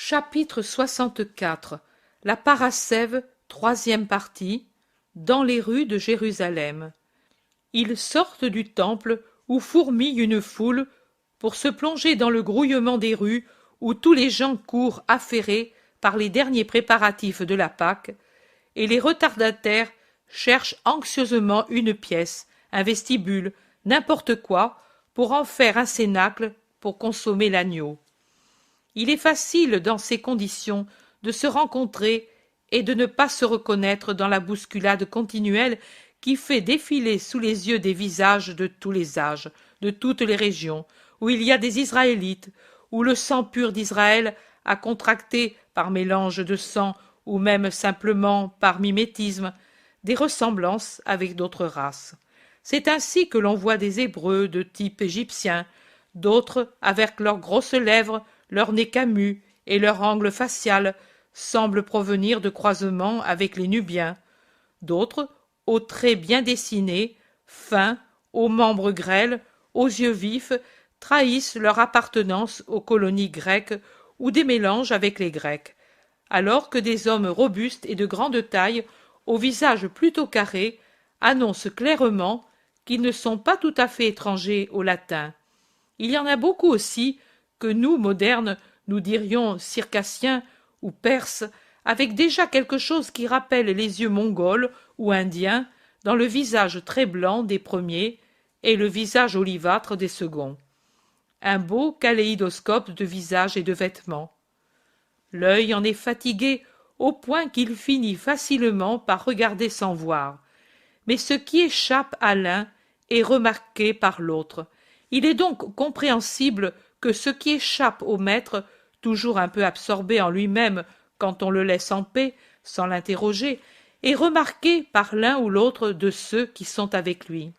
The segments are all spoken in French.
Chapitre 64. La Parascève, troisième partie. Dans les rues de Jérusalem. Ils sortent du temple où fourmille une foule pour se plonger dans le grouillement des rues où tous les gens courent affairés par les derniers préparatifs de la Pâque, et les retardataires cherchent anxieusement une pièce, un vestibule, n'importe quoi, pour en faire un cénacle pour consommer l'agneau. Il est facile, dans ces conditions, de se rencontrer et de ne pas se reconnaître dans la bousculade continuelle qui fait défiler sous les yeux des visages de tous les âges, de toutes les régions, où il y a des Israélites, où le sang pur d'Israël a contracté, par mélange de sang ou même simplement par mimétisme, des ressemblances avec d'autres races. C'est ainsi que l'on voit des Hébreux de type égyptien, d'autres, avec leurs grosses lèvres, leur nez camus et leur angle facial, semblent provenir de croisements avec les Nubiens, d'autres, aux traits bien dessinés, fins, aux membres grêles, aux yeux vifs, trahissent leur appartenance aux colonies grecques ou des mélanges avec les Grecs, alors que des hommes robustes et de grande taille, au visage plutôt carré, annoncent clairement qu'ils ne sont pas tout à fait étrangers aux latins. Il y en a beaucoup aussi que nous, modernes, nous dirions circassiens ou perses, avec déjà quelque chose qui rappelle les yeux mongols ou indiens dans le visage très blanc des premiers et le visage olivâtre des seconds. Un beau kaléidoscope de visages et de vêtements. L'œil en est fatigué au point qu'il finit facilement par regarder sans voir. Mais ce qui échappe à l'un est remarqué par l'autre. Il est donc compréhensible que ce qui échappe au maître, toujours un peu absorbé en lui-même quand on le laisse en paix, sans l'interroger, est remarqué par l'un ou l'autre de ceux qui sont avec lui.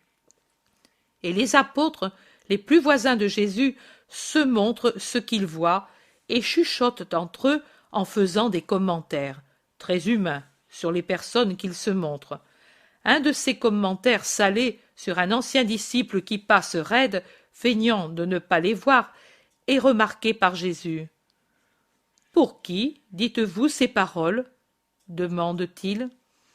Et les apôtres, les plus voisins de Jésus, se montrent ce qu'ils voient et chuchotent entre eux en faisant des commentaires, très humains, sur les personnes qu'ils se montrent. Un de ces commentaires salés sur un ancien disciple qui passe raide, feignant de ne pas les voir, est remarqué par Jésus. « Pour qui dites-vous ces paroles ?» demande-t-il.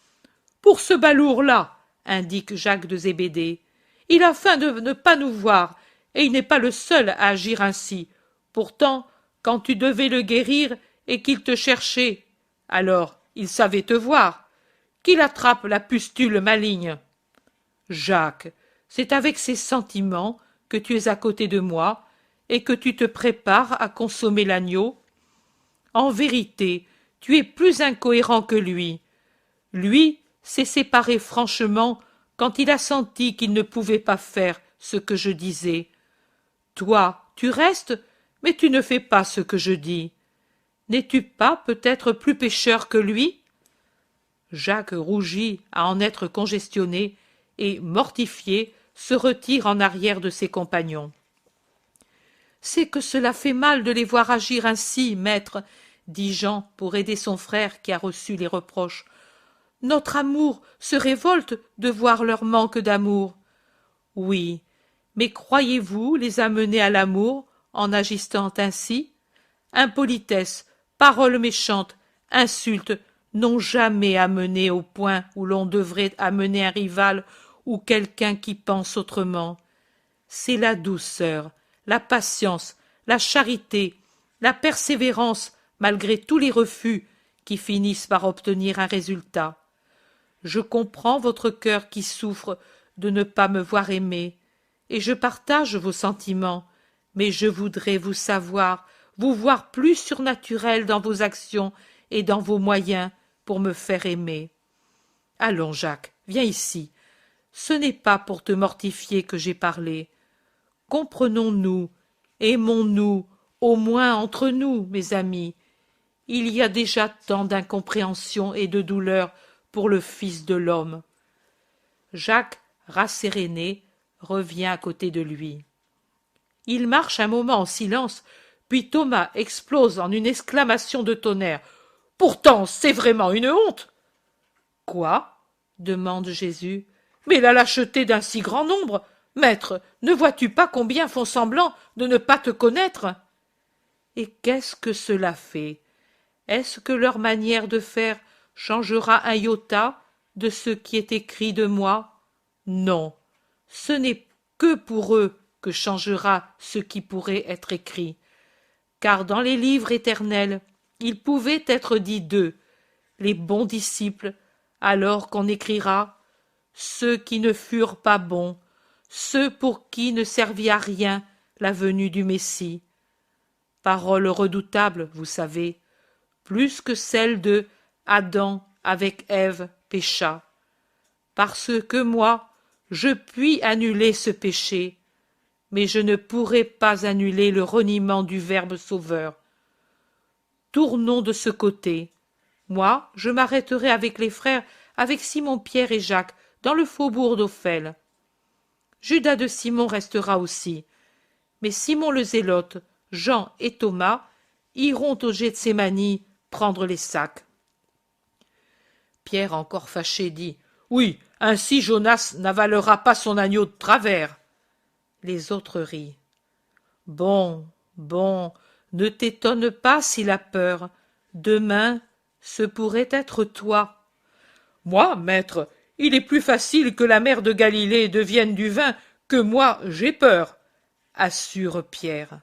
« Pour ce balourd-là, indique Jacques de Zébédée. Il a feint de ne pas nous voir, et il n'est pas le seul à agir ainsi. Pourtant, quand tu devais le guérir et qu'il te cherchait, alors il savait te voir. Qu'il attrape la pustule maligne. Jacques, c'est avec ces sentiments que tu es à côté de moi et que tu te prépares à consommer l'agneau. En vérité, tu es plus incohérent que lui. Lui s'est séparé franchement quand il a senti qu'il ne pouvait pas faire ce que je disais. Toi, tu restes, mais tu ne fais pas ce que je dis. N'es-tu pas peut-être plus pécheur que lui? Jacques rougit à en être congestionné et, mortifié, se retire en arrière de ses compagnons. « C'est que cela fait mal de les voir agir ainsi, maître, » dit Jean pour aider son frère qui a reçu les reproches. « Notre amour se révolte de voir leur manque d'amour. » « Oui, mais croyez-vous les amener à l'amour en agissant ainsi? Impolitesse, paroles méchantes, insultes n'ont jamais amené au point où l'on devrait amener un rival ou quelqu'un qui pense autrement. C'est la douceur, la patience, la charité, la persévérance malgré tous les refus qui finissent par obtenir un résultat. Je comprends votre cœur qui souffre de ne pas me voir aimer, et je partage vos sentiments, mais je voudrais vous savoir, vous voir plus surnaturel dans vos actions et dans vos moyens pour me faire aimer. Allons, Jacques, viens ici. Ce n'est pas pour te mortifier que j'ai parlé. Comprenons-nous, aimons-nous, au moins entre nous, mes amis. Il y a déjà tant d'incompréhension et de douleur pour le Fils de l'homme. Jacques, rasséréné, revient à côté de lui. Il marche un moment en silence, puis Thomas explose en une exclamation de tonnerre. « Pourtant, c'est vraiment une honte !»« Quoi ?» demande Jésus. « Mais la lâcheté d'un si grand nombre. Maître, ne vois-tu pas combien font semblant de ne pas te connaître ?» Et qu'est-ce que cela fait? Est-ce que leur manière de faire changera un iota de ce qui est écrit de moi? Non, ce n'est que pour eux que changera ce qui pourrait être écrit. Car dans les livres éternels, il pouvait être dit d'eux, les bons disciples, alors qu'on écrira ceux qui ne furent pas bons, ceux pour qui ne servit à rien la venue du Messie. Parole redoutable, vous savez, plus que celle de Adam avec Ève pécha. Parce que moi, je puis annuler ce péché, mais je ne pourrai pas annuler le reniement du Verbe sauveur. Tournons de ce côté. Moi, je m'arrêterai avec les frères, avec Simon, Pierre et Jacques, dans le faubourg d'Ophel. Judas de Simon restera aussi, mais Simon le Zélote, Jean et Thomas iront au Gethsémani prendre les sacs. Pierre, encore fâché, dit « Oui, ainsi Jonas n'avalera pas son agneau de travers. » Les autres rient. « Bon, bon, ne t'étonne pas s'il a peur. Demain, ce pourrait être toi. »« Moi, maître, il est plus facile que la mer de Galilée devienne du vin que moi j'ai peur, » assure Pierre.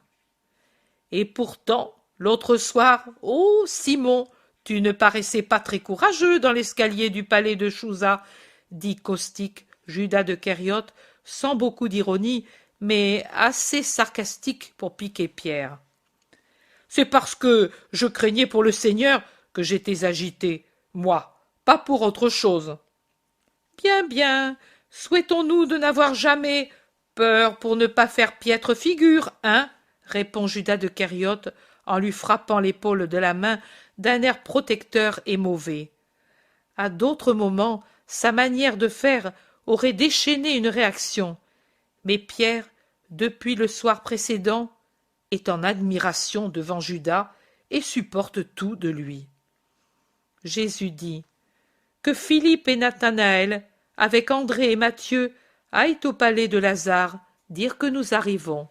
Et pourtant, l'autre soir, ô Simon, tu ne paraissais pas très courageux dans l'escalier du palais de Chouza, dit caustique Judas de Kériote, sans beaucoup d'ironie, mais assez sarcastique pour piquer Pierre. C'est parce que je craignais pour le Seigneur que j'étais agité, moi, pas pour autre chose. Bien, bien, souhaitons-nous de n'avoir jamais peur pour ne pas faire piètre figure, hein, répond Judas de Kériote en lui frappant l'épaule de la main d'un air protecteur et mauvais. À d'autres moments, sa manière de faire aurait déchaîné une réaction, mais Pierre, depuis le soir précédent, est en admiration devant Judas et supporte tout de lui. Jésus dit que Philippe et Nathanaël, avec André et Matthieu, aillent au palais de Lazare dire que nous arrivons.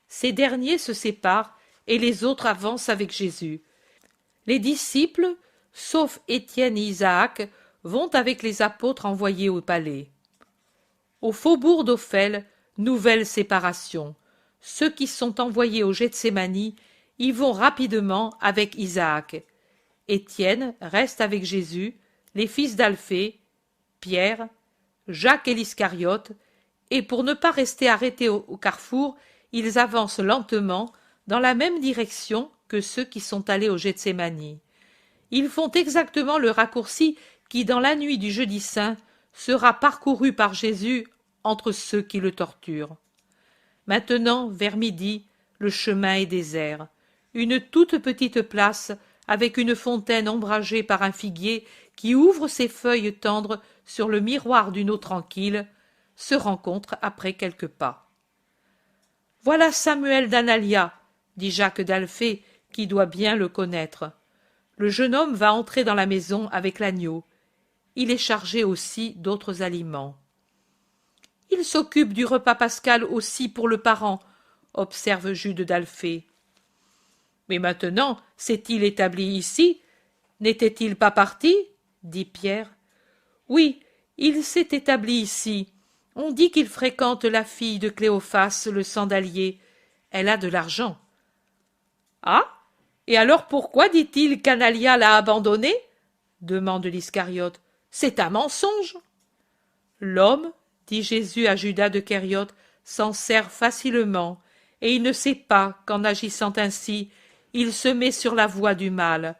Ces derniers se séparent et les autres avancent avec Jésus. Les disciples, sauf Étienne et Isaac, vont avec les apôtres envoyés au palais. Au faubourg d'Ophel, nouvelle séparation. Ceux qui sont envoyés au Gethsémani y vont rapidement avec Isaac. Étienne reste avec Jésus, les fils d'Alphée, Pierre, Jacques et l'Iscariote, et pour ne pas rester arrêtés au carrefour, ils avancent lentement dans la même direction que ceux qui sont allés au Gethsémani. Ils font exactement le raccourci qui, dans la nuit du jeudi saint, sera parcouru par Jésus entre ceux qui le torturent. Maintenant, vers midi, le chemin est désert. Une toute petite place, avec une fontaine ombragée par un figuier qui ouvre ses feuilles tendres sur le miroir d'une eau tranquille, se rencontre après quelques pas. « Voilà Samuel d'Analia, » dit Jacques d'Alphée, qui doit bien le connaître. Le jeune homme va entrer dans la maison avec l'agneau. Il est chargé aussi d'autres aliments. « Il s'occupe du repas pascal aussi pour le parent, » observe Jude d'Alphée. « Mais maintenant, s'est-il établi ici? N'était-il pas parti ?» dit Pierre. « Oui, il s'est établi ici. On dit qu'il fréquente la fille de Cléophas, le sandalier. Elle a de l'argent. »« Ah, et alors pourquoi dit-il qu'Analia l'a abandonné ?» demande l'Iscariote. « C'est un mensonge. » L'homme, dit Jésus à Judas de Kériote, s'en sert facilement, et il ne sait pas qu'en agissant ainsi, il se met sur la voie du mal.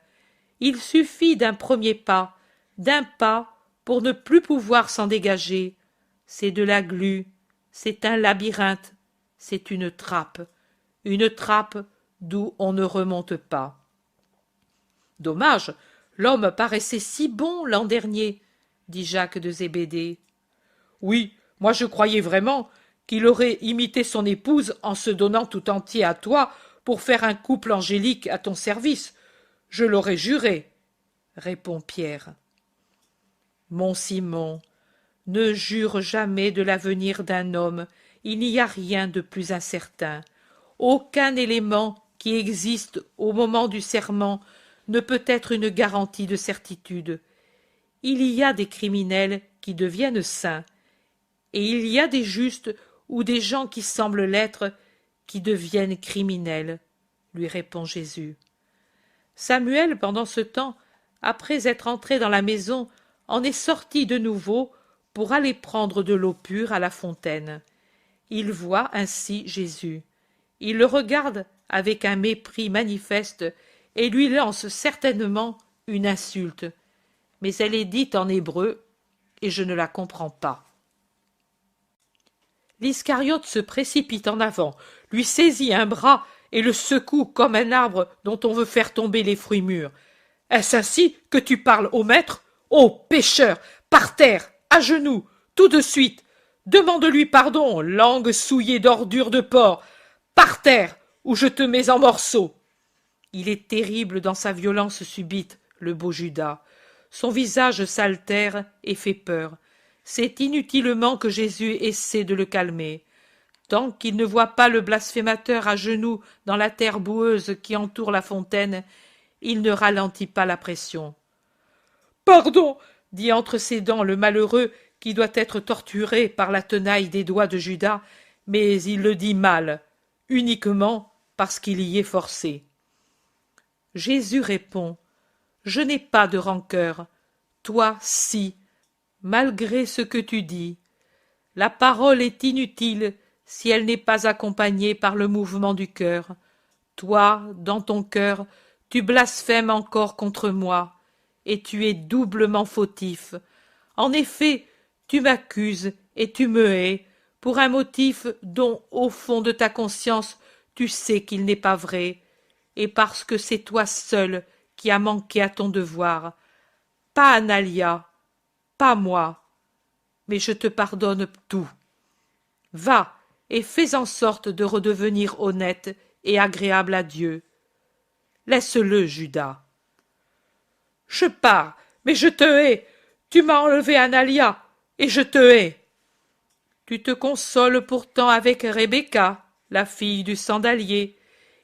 Il suffit d'un premier pas, d'un pas, pour ne plus pouvoir s'en dégager. C'est de la glu, c'est un labyrinthe, c'est une trappe d'où on ne remonte pas. Dommage, l'homme paraissait si bon l'an dernier, dit Jacques de Zébédée. Oui, moi je croyais vraiment qu'il aurait imité son épouse en se donnant tout entier à toi pour faire un couple angélique à ton service. Je l'aurais juré, répond Pierre. Mon Simon, ne jure jamais de l'avenir d'un homme, il n'y a rien de plus incertain. Aucun élément qui existe au moment du serment ne peut être une garantie de certitude. Il y a des criminels qui deviennent saints, et il y a des justes ou des gens qui semblent l'être qui deviennent criminels, lui répond Jésus. Samuel, pendant ce temps, après être entré dans la maison, en est sorti de nouveau pour aller prendre de l'eau pure à la fontaine. Il voit ainsi Jésus. Il le regarde avec un mépris manifeste et lui lance certainement une insulte. Mais elle est dite en hébreu et je ne la comprends pas. L'Iscariote se précipite en avant, lui saisit un bras et le secoue comme un arbre dont on veut faire tomber les fruits mûrs. « Est-ce ainsi que tu parles au maître ? Ô pécheur, par terre, à genoux, tout de suite. Demande-lui pardon, langue souillée d'ordures de porc. Par terre, ou je te mets en morceaux. » Il est terrible dans sa violence subite, le beau Judas. Son visage s'altère et fait peur. C'est inutilement que Jésus essaie de le calmer. Tant qu'il ne voit pas le blasphémateur à genoux dans la terre boueuse qui entoure la fontaine, il ne ralentit pas la pression. « Pardon !» dit entre ses dents le malheureux qui doit être torturé par la tenaille des doigts de Judas, mais il le dit mal, uniquement parce qu'il y est forcé. Jésus répond « Je n'ai pas de rancœur, toi si, malgré ce que tu dis. La parole est inutile si elle n'est pas accompagnée par le mouvement du cœur. Toi, dans ton cœur, tu blasphèmes encore contre moi, et tu es doublement fautif. En effet, tu m'accuses et tu me hais, pour un motif dont, au fond de ta conscience, tu sais qu'il n'est pas vrai, et parce que c'est toi seul qui as manqué à ton devoir. Pas Analia, pas moi, mais je te pardonne tout. Va et fais en sorte de redevenir honnête et agréable à Dieu. Laisse-le, Judas. Je pars, mais je te hais. Tu m'as enlevé Analia, et je te hais. Tu te consoles pourtant avec Rebecca, la fille du sandalier,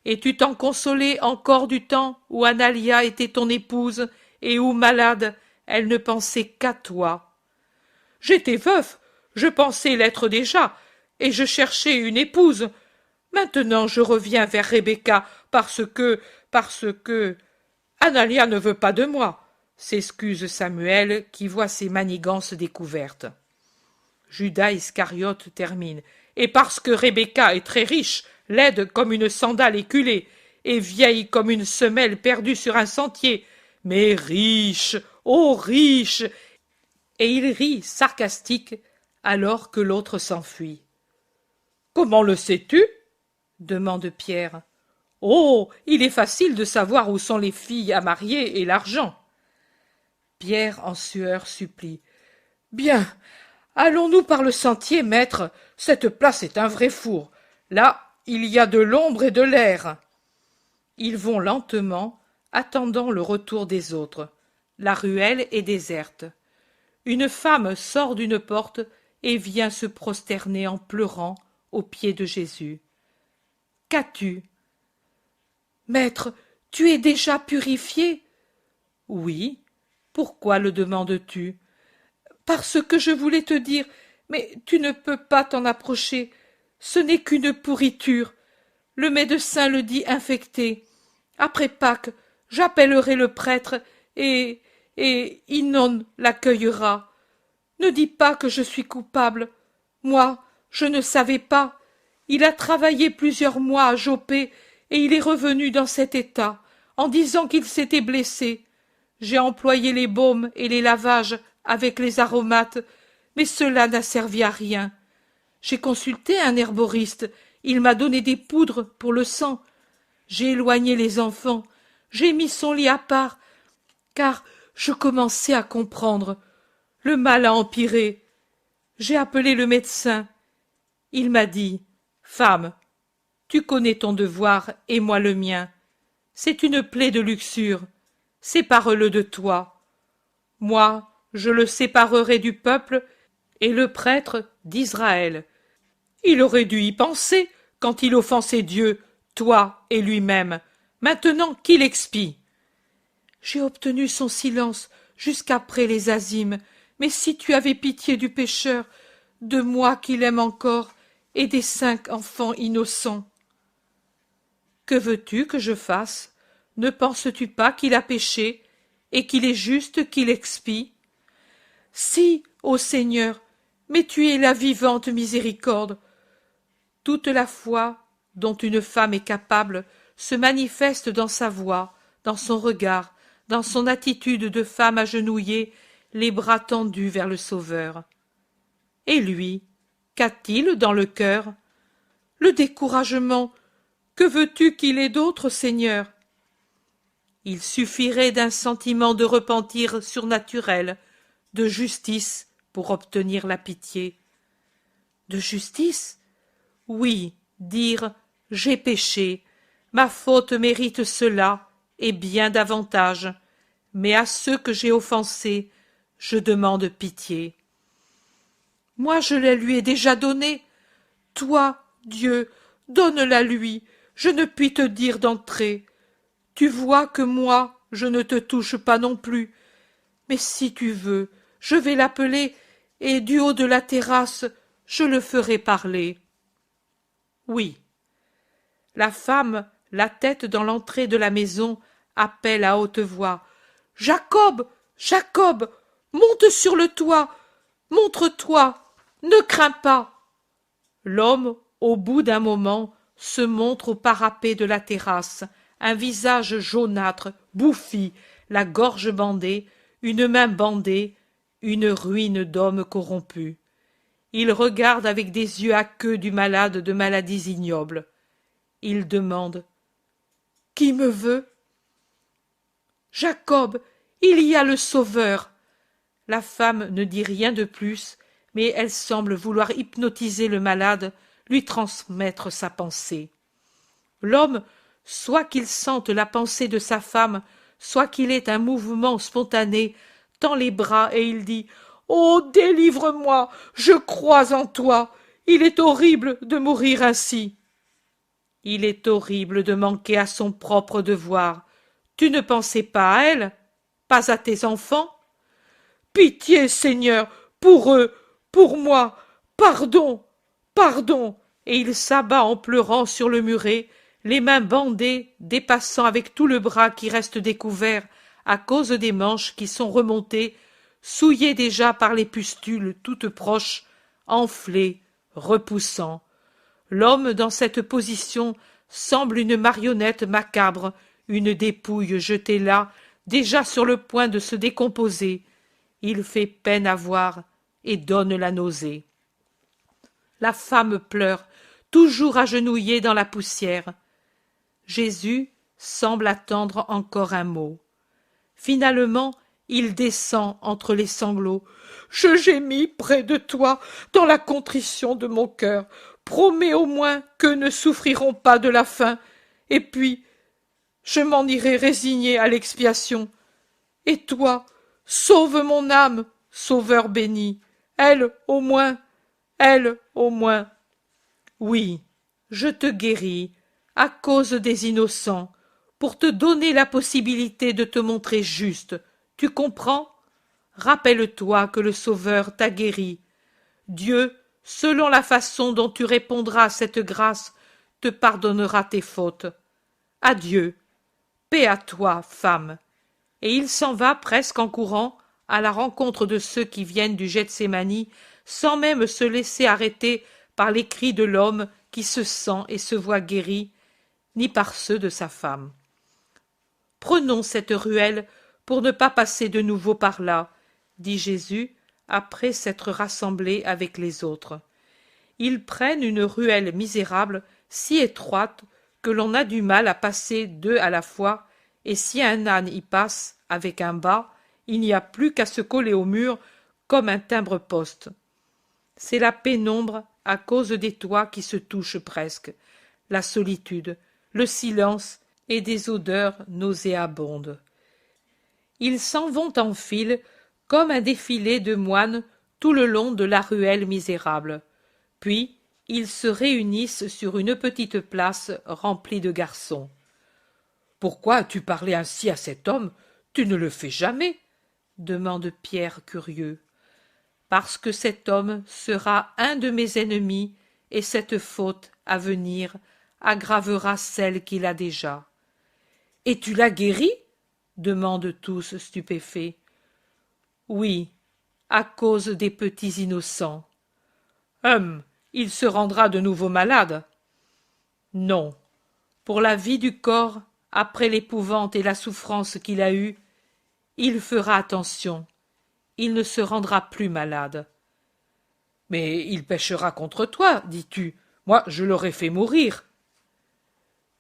et tu t'en consolais encore du temps où Analia était ton épouse et où, malade, elle ne pensait qu'à toi. J'étais veuf, je pensais l'être déjà, et je cherchais une épouse. Maintenant je reviens vers Rebecca parce que... Analia ne veut pas de moi, s'excuse Samuel qui voit ses manigances découvertes. Judas Iscariote termine. Et parce que Rebecca est très riche, laide comme une sandale éculée, et vieille comme une semelle perdue sur un sentier, mais riche, oh riche. Et il rit sarcastique alors que l'autre s'enfuit. Comment le sais-tu? Demande Pierre. Oh, il est facile de savoir où sont les filles à marier et l'argent. Pierre en sueur supplie. Bien, allons-nous par le sentier, maître. Cette place est un vrai four. Là, il y a de l'ombre et de l'air. Ils vont lentement, attendant le retour des autres. La ruelle est déserte. Une femme sort d'une porte et vient se prosterner en pleurant aux pieds de Jésus. Qu'as-tu? Maître, tu es déjà purifié? Oui. Pourquoi le demandes-tu? Parce que je voulais te dire, mais tu ne peux pas t'en approcher. Ce n'est qu'une pourriture. Le médecin le dit infecté. Après Pâques, j'appellerai le prêtre et Inon l'accueillera. Ne dis pas que je suis coupable. Moi, je ne savais pas. Il a travaillé plusieurs mois à Joppé et il est revenu dans cet état, en disant qu'il s'était blessé. J'ai employé les baumes et les lavages avec les aromates, mais cela n'a servi à rien. J'ai consulté un herboriste, il m'a donné des poudres pour le sang. J'ai éloigné les enfants, j'ai mis son lit à part, car je commençais à comprendre. Le mal a empiré. J'ai appelé le médecin. Il m'a dit « Femme, tu connais ton devoir et moi le mien. C'est une plaie de luxure. Sépare-le de toi. Moi, je le séparerai du peuple et le prêtre d'Israël. » Il aurait dû y penser quand il offensait Dieu, toi et lui-même. Maintenant qu'il expie. J'ai obtenu son silence jusqu'après les azymes, mais si tu avais pitié du pécheur, de moi qui l'aime encore, et des 5 enfants innocents. Que veux-tu que je fasse? Ne penses-tu pas qu'il a péché, et qu'il est juste qu'il expie? Si, ô Seigneur, mais tu es la vivante miséricorde. Toute la foi dont une femme est capable se manifeste dans sa voix, dans son regard, dans son attitude de femme agenouillée, les bras tendus vers le Sauveur. Et lui, qu'a-t-il dans le cœur? Le découragement. Que veux-tu qu'il ait d'autre, Seigneur? Il suffirait d'un sentiment de repentir surnaturel, de justice, pour obtenir la pitié. De justice? Oui, dire « j'ai péché, ma faute mérite cela, et bien davantage, mais à ceux que j'ai offensés, je demande pitié. » Moi je la lui ai déjà donnée. Toi, Dieu, donne-la lui, je ne puis te dire d'entrer. Tu vois que moi, je ne te touche pas non plus. Mais si tu veux, je vais l'appeler, et du haut de la terrasse, je le ferai parler. Oui. La femme, la tête dans l'entrée de la maison, appelle à haute voix. Jacob, Jacob, monte sur le toit, montre-toi, ne crains pas. L'homme, au bout d'un moment, se montre au parapet de la terrasse, un visage jaunâtre, bouffi, la gorge bandée, une main bandée, une ruine d'homme corrompu. Il regarde avec des yeux aqueux du malade de maladies ignobles. Il demande « Qui me veut ?» Jacob, il y a le Sauveur. La femme ne dit rien de plus, mais elle semble vouloir hypnotiser le malade, lui transmettre sa pensée. L'homme, soit qu'il sente la pensée de sa femme, soit qu'il ait un mouvement spontané, tend les bras et il dit « Oh, délivre-moi, je crois en toi, il est horrible de mourir ainsi. » Il est horrible de manquer à son propre devoir. Tu ne pensais pas à elle, pas à tes enfants? Pitié, Seigneur, pour eux, pour moi, pardon, pardon. Et il s'abat en pleurant sur le muret, les mains bandées, dépassant avec tout le bras qui reste découvert à cause des manches qui sont remontées, souillées déjà par les pustules toutes proches, enflées, repoussant. L'homme dans cette position semble une marionnette macabre, une dépouille jetée là, déjà sur le point de se décomposer. Il fait peine à voir et donne la nausée. La femme pleure, toujours agenouillée dans la poussière. Jésus semble attendre encore un mot. Finalement, il descend entre les sanglots. « Je gémis près de toi, dans la contrition de mon cœur. Promets au moins qu'eux ne souffriront pas de la faim, et puis je m'en irai résigné à l'expiation. Et toi, sauve mon âme, Sauveur béni, elle au moins, elle au moins. Oui, je te guéris, à cause des innocents, pour te donner la possibilité de te montrer juste. Tu comprends? Rappelle-toi que le Sauveur t'a guéri. Dieu, selon la façon dont tu répondras à cette grâce, te pardonnera tes fautes. Adieu. Paix à toi, femme. Et il s'en va presque en courant à la rencontre de ceux qui viennent du Gethsémani, sans même se laisser arrêter par les cris de l'homme qui se sent et se voit guéri, ni par ceux de sa femme. Prenons cette ruelle pour ne pas passer de nouveau par là, dit Jésus, après s'être rassemblé avec les autres. Ils prennent une ruelle misérable, si étroite que l'on a du mal à passer deux à la fois, et si un âne y passe avec un bât, il n'y a plus qu'à se coller au mur comme un timbre-poste. C'est la pénombre à cause des toits qui se touchent presque, la solitude, le silence et des odeurs nauséabondes. Ils s'en vont en file comme un défilé de moines tout le long de la ruelle misérable. Puis Ils se réunissent sur une petite place remplie de garçons. « Pourquoi as-tu parlé ainsi à cet homme? Tu ne le fais jamais » demande Pierre curieux. « Parce que cet homme sera un de mes ennemis, et cette faute, à venir, aggravera celle qu'il a déjà. »« Et tu l'as guéri ?» demandent tous stupéfaits. « Oui, à cause des petits innocents. »« Il se rendra de nouveau malade ?»« Non. Pour la vie du corps, après l'épouvante et la souffrance qu'il a eue, il fera attention. Il ne se rendra plus malade. »« Mais il péchera contre toi, dis-tu. Moi, je l'aurais fait mourir. »«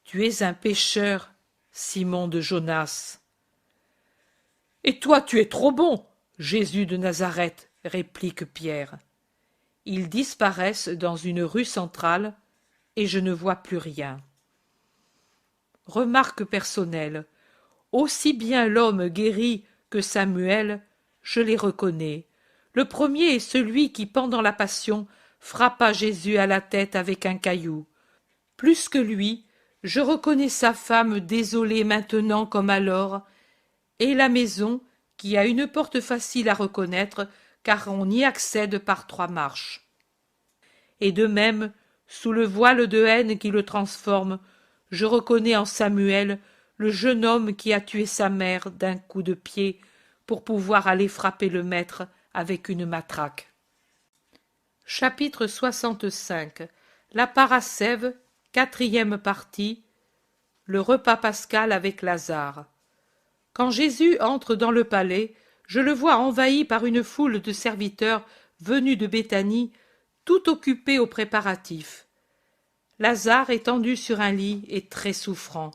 Tu es un pécheur, Simon de Jonas. »« Et toi, tu es trop bon, Jésus de Nazareth, » réplique Pierre. Ils disparaissent dans une rue centrale, et je ne vois plus rien. Remarque personnelle. Aussi bien l'homme guéri que Samuel, je les reconnais. Le premier est celui qui, pendant la Passion, frappa Jésus à la tête avec un caillou. Plus que lui, je reconnais sa femme désolée maintenant comme alors, et la maison, qui a une porte facile à reconnaître, car on y accède par 3 marches. Et de même, sous le voile de haine qui le transforme, je reconnais en Samuel le jeune homme qui a tué sa mère d'un coup de pied pour pouvoir aller frapper le maître avec une matraque. Chapitre 65. La Parascève, 4e partie. Le repas pascal avec Lazare. Quand Jésus entre dans le palais, je le vois envahi par une foule de serviteurs venus de Béthanie, tout occupés aux préparatifs. Lazare, étendu sur un lit, est très souffrant.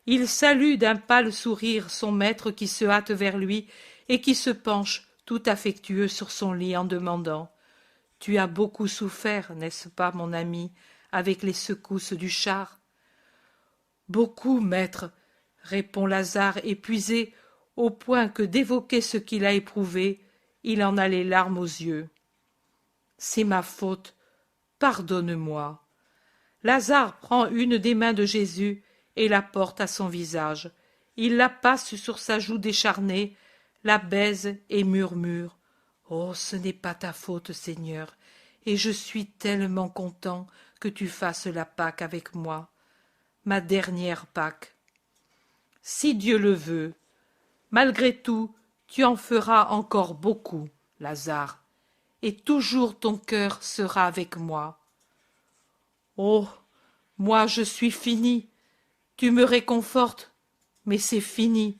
Il salue d'un pâle sourire son maître qui se hâte vers lui et qui se penche, tout affectueux sur son lit en demandant « Tu as beaucoup souffert, n'est-ce pas, mon ami, avec les secousses du char ?»« Beaucoup, maître, » répond Lazare épuisé au point que d'évoquer ce qu'il a éprouvé, il en a les larmes aux yeux. « C'est ma faute, pardonne-moi. » Lazare prend une des mains de Jésus et la porte à son visage. Il la passe sur sa joue décharnée, la baise et murmure « Oh, ce n'est pas ta faute, Seigneur, et je suis tellement content que tu fasses la Pâque avec moi, ma dernière Pâque. Si Dieu le veut, malgré tout, tu en feras encore beaucoup, Lazare, et toujours ton cœur sera avec moi. Oh, moi je suis fini, tu me réconfortes, mais c'est fini,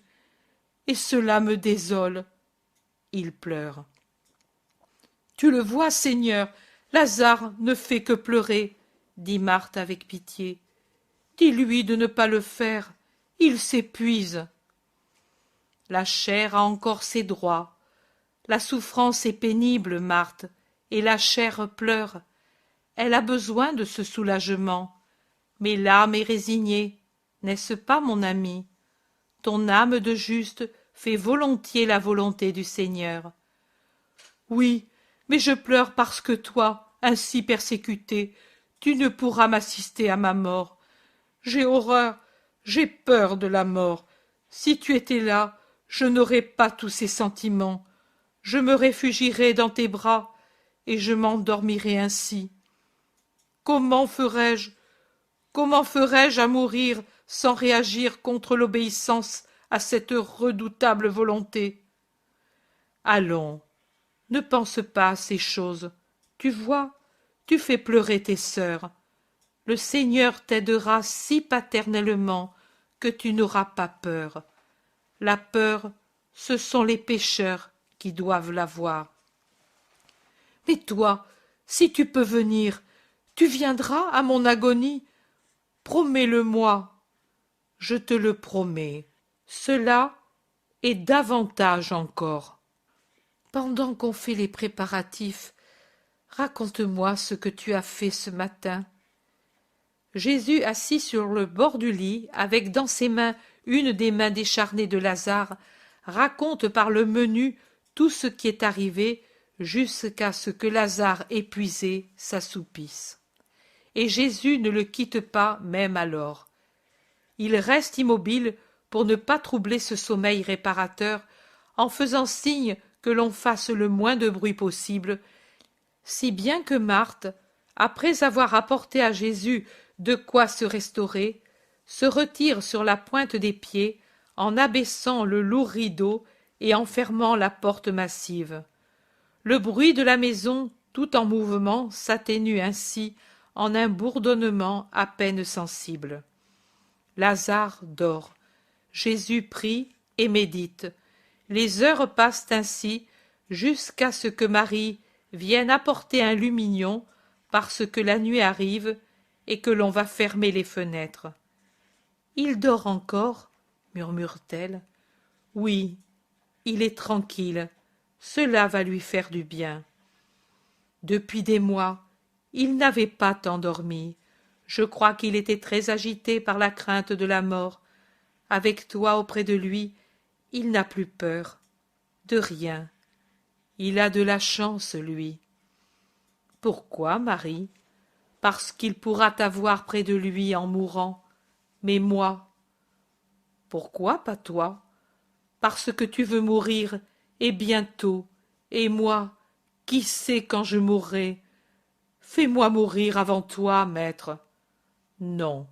et cela me désole. » Il pleure. « Tu le vois, Seigneur, Lazare ne fait que pleurer, » dit Marthe avec pitié. « Dis-lui de ne pas le faire, il s'épuise. » La chair a encore ses droits. La souffrance est pénible, Marthe, et la chair pleure. Elle a besoin de ce soulagement. Mais l'âme est résignée, n'est-ce pas, mon ami? Ton âme de juste fait volontiers la volonté du Seigneur. Oui, mais je pleure parce que toi, ainsi persécuté, tu ne pourras m'assister à ma mort. J'ai horreur, j'ai peur de la mort. Si tu étais là, je n'aurais pas tous ces sentiments. Je me réfugierais dans tes bras, et je m'endormirais ainsi. Comment ferais-je à mourir sans réagir contre l'obéissance à cette redoutable volonté? Allons, ne pense pas à ces choses. Tu vois, tu fais pleurer tes sœurs. Le Seigneur t'aidera si paternellement que tu n'auras pas peur. La peur, ce sont les pécheurs qui doivent l'avoir. Mais toi, si tu peux venir, tu viendras à mon agonie. Promets-le-moi. Je te le promets. Cela et davantage encore. Pendant qu'on fait les préparatifs, raconte-moi ce que tu as fait ce matin. Jésus, assis sur le bord du lit, avec dans ses mains une des mains décharnées de Lazare, raconte par le menu tout ce qui est arrivé jusqu'à ce que Lazare, épuisé, s'assoupisse. et Jésus ne le quitte pas même alors. Il reste immobile pour ne pas troubler ce sommeil réparateur, en faisant signe que l'on fasse le moins de bruit possible, si bien que Marthe, après avoir apporté à Jésus de quoi se restaurer, se retire sur la pointe des pieds, en abaissant le lourd rideau et en fermant la porte massive. Le bruit de la maison, tout en mouvement, s'atténue ainsi en un bourdonnement à peine sensible. Lazare dort. Jésus prie et médite. Les heures passent ainsi jusqu'à ce que Marie vienne apporter un lumignon parce que la nuit arrive et que l'on va fermer les fenêtres. « Il dort encore » murmure-t-elle. « Oui, il est tranquille, cela va lui faire du bien. » Depuis des mois, il n'avait pas tant dormi. Je crois qu'il était très agité par la crainte de la mort. Avec toi auprès de lui, il n'a plus peur. De rien. Il a de la chance, lui. Pourquoi, Marie? Parce qu'il pourra t'avoir près de lui en mourant. Mais moi? Pourquoi pas toi? Parce que tu veux mourir, et bientôt. Et moi, qui sait quand je mourrai? Fais-moi mourir avant toi, maître. Non,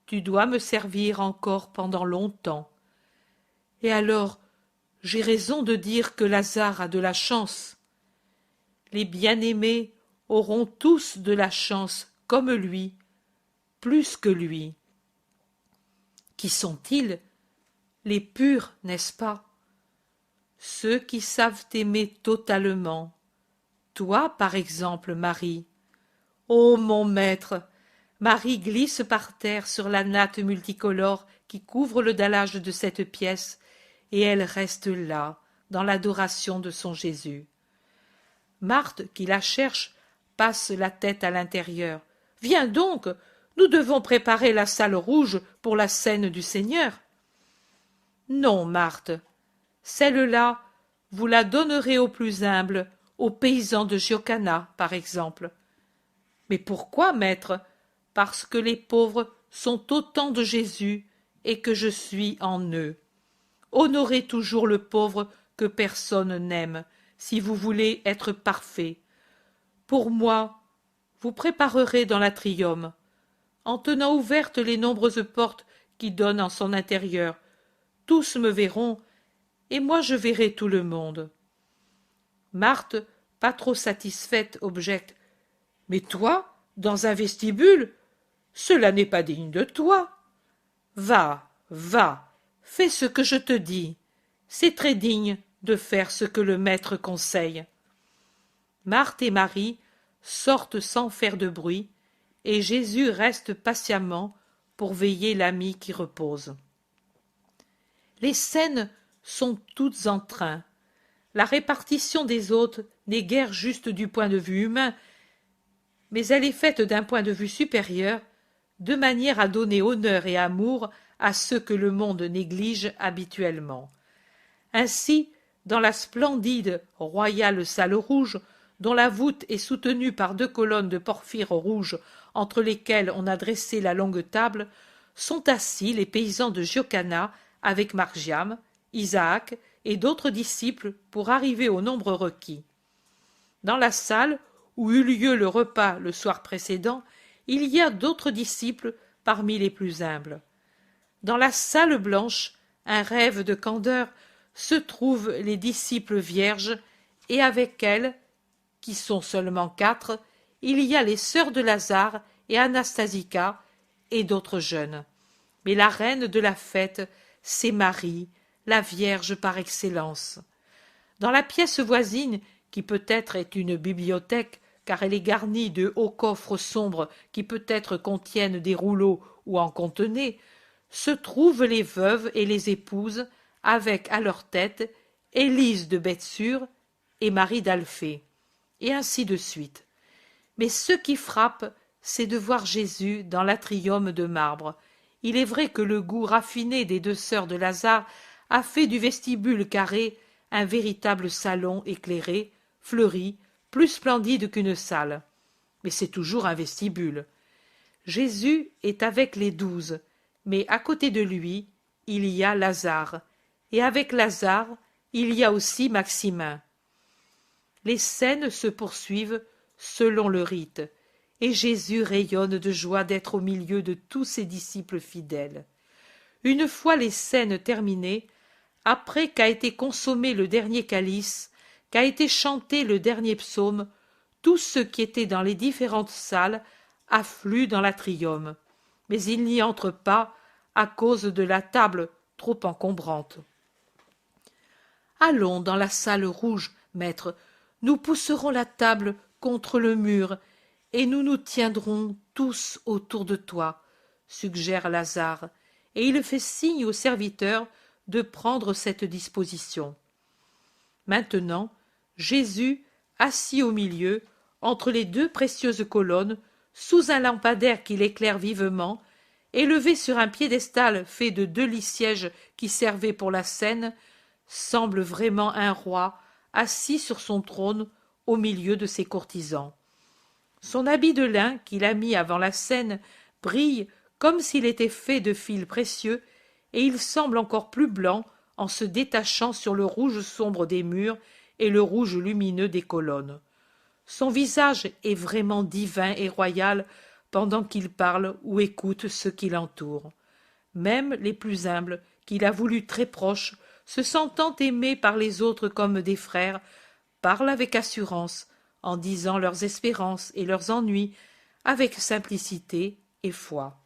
tu dois me servir encore pendant longtemps. Et alors, j'ai raison de dire que Lazare a de la chance. Les bien-aimés auront tous de la chance comme lui, plus que lui. Qui sont-ils? Les purs, n'est-ce pas? Ceux qui savent aimer totalement. Toi, par exemple, Marie. Ô mon maître! Marie glisse par terre sur la natte multicolore qui couvre le dallage de cette pièce, et elle reste là, dans l'adoration de son Jésus. Marthe, qui la cherche, passe la tête à l'intérieur. « Viens donc, nous devons préparer la salle rouge pour la scène du Seigneur. » Non, Marthe, celle-là, vous la donnerez aux plus humbles, aux paysans de Giocana, par exemple. Mais pourquoi, maître? Parce que les pauvres sont autant de Jésus et que je suis en eux. Honorez toujours le pauvre que personne n'aime, si vous voulez être parfait. Pour moi, vous préparerez dans l'atrium, en tenant ouvertes les nombreuses portes qui donnent en son intérieur. Tous me verront, et moi je verrai tout le monde. Marthe, pas trop satisfaite, objecte. Mais toi, dans un vestibule, cela n'est pas digne de toi. Va, va, fais ce que je te dis. C'est très digne de faire ce que le maître conseille. Marthe et Marie sortent sans faire de bruit, et Jésus reste patiemment pour veiller l'ami qui repose. Les scènes sont toutes en train. La répartition des hôtes n'est guère juste du point de vue humain, mais elle est faite d'un point de vue supérieur, de manière à donner honneur et amour à ceux que le monde néglige habituellement. Ainsi, dans la splendide royale salle rouge, dont la voûte est soutenue par 2 colonnes de porphyre rouge entre lesquelles on a dressé la longue table, sont assis les paysans de Giocana avec Margiam, Isaac et d'autres disciples pour arriver au nombre requis. Dans la salle où eut lieu le repas le soir précédent, il y a d'autres disciples parmi les plus humbles. Dans la salle blanche, un rêve de candeur, se trouvent les disciples vierges, et avec elles, qui sont seulement 4, il y a les sœurs de Lazare et Anastasica et d'autres jeunes. Mais la reine de la fête, c'est Marie, la Vierge par excellence. Dans la pièce voisine, qui peut-être est une bibliothèque, car elle est garnie de hauts coffres sombres qui peut-être contiennent des rouleaux ou en contenaient, se trouvent les veuves et les épouses, avec à leur tête Élise de Bethsure et Marie d'Alphée, et ainsi de suite. Mais ce qui frappe, c'est de voir Jésus dans l'atrium de marbre. Il est vrai que le goût raffiné des 2 sœurs de Lazare a fait du vestibule carré un véritable salon éclairé, fleuri, plus splendide qu'une salle. Mais c'est toujours un vestibule. Jésus est avec les 12, mais à côté de lui, il y a Lazare, et avec Lazare, il y a aussi Maximin. Les scènes se poursuivent selon le rite, et Jésus rayonne de joie d'être au milieu de tous ses disciples fidèles. Une fois les scènes terminées, après qu'a été consommé le dernier calice, qu'a été chanté le dernier psaume, tous ceux qui étaient dans les différentes salles affluent dans l'atrium, mais ils n'y entrent pas à cause de la table trop encombrante. Allons dans la salle rouge, maître, nous pousserons la table contre le mur, et nous nous tiendrons tous autour de toi, suggère Lazare, et il fait signe aux serviteurs de prendre cette disposition. Maintenant, Jésus, assis au milieu, entre les deux précieuses colonnes, sous un lampadaire qui l'éclaire vivement, élevé sur un piédestal fait de 2 lits sièges qui servaient pour la scène, semble vraiment un roi assis sur son trône au milieu de ses courtisans. Son habit de lin qu'il a mis avant la scène brille comme s'il était fait de fils précieux, et il semble encore plus blanc en se détachant sur le rouge sombre des murs et le rouge lumineux des colonnes. Son visage est vraiment divin et royal pendant qu'il parle ou écoute ceux qui l'entourent. Même les plus humbles, qu'il a voulu très proches, se sentant aimés par les autres comme des frères, parlent avec assurance, en disant leurs espérances et leurs ennuis, avec simplicité et foi.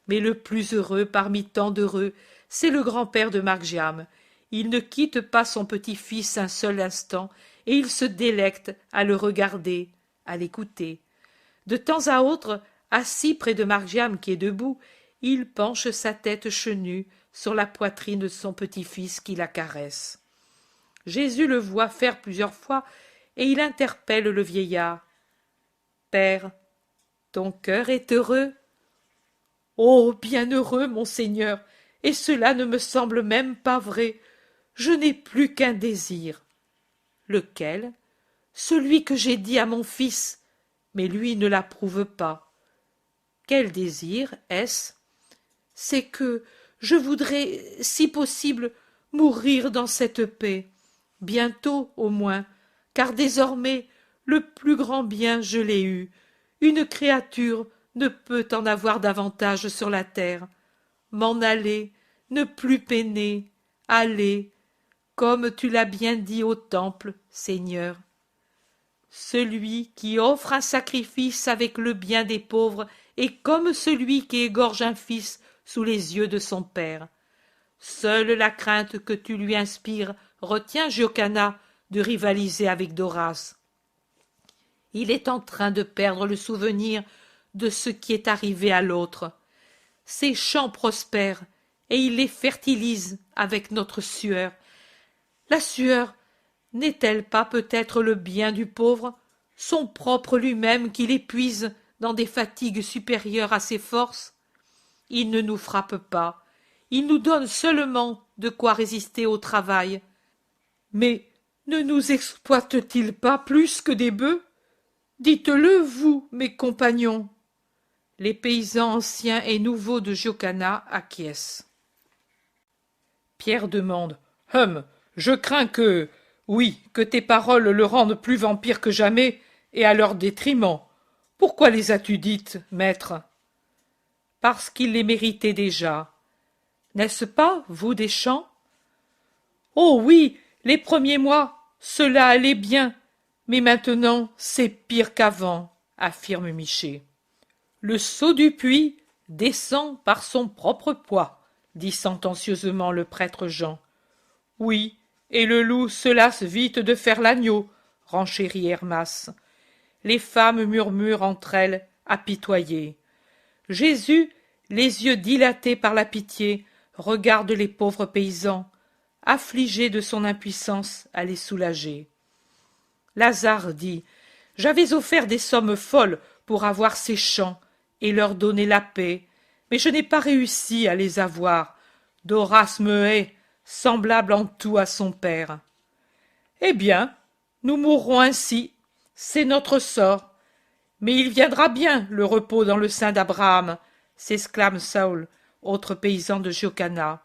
Mais le plus heureux parmi tant d'heureux, c'est le grand-père de Margiam. Il ne quitte pas son petit-fils un seul instant, et il se délecte à le regarder, à l'écouter. De temps à autre, assis près de Margiam qui est debout, il penche sa tête chenue sur la poitrine de son petit-fils qui la caresse. Jésus le voit faire plusieurs fois, et il interpelle le vieillard. « Père, ton cœur est heureux ?»« Oh, bien heureux, monseigneur, et cela ne me semble même pas vrai. Je n'ai plus qu'un désir. »« Lequel ? » ?»« Celui que j'ai dit à mon fils, mais lui ne l'approuve pas. »« Quel désir est-ce ? » ?»« C'est que je voudrais, si possible, mourir dans cette paix, bientôt au moins, car désormais le plus grand bien je l'ai eu. Une créature ne peut en avoir davantage sur la terre. M'en aller, ne plus peiner, aller, comme tu l'as bien dit au temple, Seigneur. Celui qui offre un sacrifice avec le bien des pauvres est comme celui qui égorge un fils sous les yeux de son père. Seule la crainte que tu lui inspires retient Giocana de rivaliser avec Doras. Il est en train de perdre le souvenir de ce qui est arrivé à l'autre. Ses champs prospèrent, et il les fertilise avec notre sueur. La sueur n'est-elle pas peut-être le bien du pauvre, son propre lui-même qui l'épuise dans des fatigues supérieures à ses forces? Il ne nous frappe pas, il nous donne seulement de quoi résister au travail. Mais ne nous exploite-t-il pas plus que des bœufs? Dites-le, vous, mes compagnons. Les paysans anciens et nouveaux de Giocana acquiescent. Pierre demande. Je crains que... Oui, que tes paroles le rendent plus vampire que jamais, et à leur détriment. Pourquoi les as-tu dites, maître? Parce qu'il les méritait déjà. N'est-ce pas, vous, Deschamps? Oh oui, les premiers mois, cela allait bien, mais maintenant c'est pire qu'avant, affirme Miché. Le seau du puits descend par son propre poids, dit sentencieusement le prêtre Jean. Oui, et le loup se lasse vite de faire l'agneau, renchérit Hermas. Les femmes murmurent entre elles, apitoyées. Jésus, les yeux dilatés par la pitié, regarde les pauvres paysans, affligé de son impuissance à les soulager. Lazare dit. J'avais offert des sommes folles pour avoir ces champs et leur donner la paix, mais je n'ai pas réussi à les avoir. Doras me hait, semblable en tout à son père. Eh bien, nous mourrons ainsi, c'est notre sort. Mais il viendra bien, le repos dans le sein d'Abraham, s'exclame Saül, autre paysan de Jocana.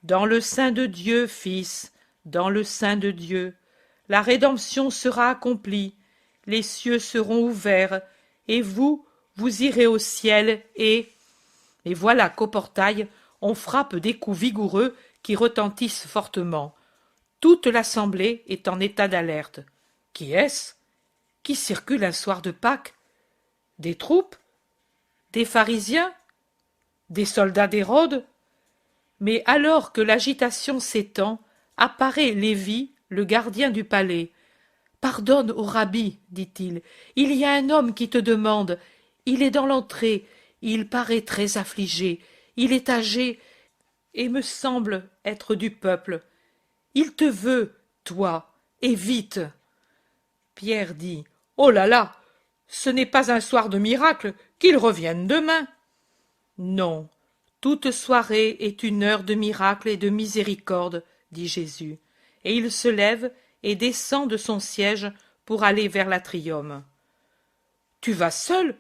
Dans le sein de Dieu, fils, dans le sein de Dieu, la rédemption sera accomplie, les cieux seront ouverts, et vous, vous irez au ciel, et voilà qu'au portail, on frappe des coups vigoureux qui retentissent fortement. Toute l'assemblée est en état d'alerte. Qui est-ce? Qui circule un soir de Pâques? Des troupes? Des pharisiens? Des soldats d'Hérode? Mais alors que l'agitation s'étend, apparaît Lévi, le gardien du palais. « Pardonne au rabbi, dit-il, il y a un homme qui te demande. Il est dans l'entrée, il paraît très affligé, il est âgé et me semble être du peuple. Il te veut, toi, et vite. » Pierre dit: « Oh là là, ce n'est pas un soir de miracle, qu'il revienne demain. » Non, toute soirée est une heure de miracle et de miséricorde, dit Jésus, et il se lève et descend de son siège pour aller vers l'atrium. « Tu vas seul?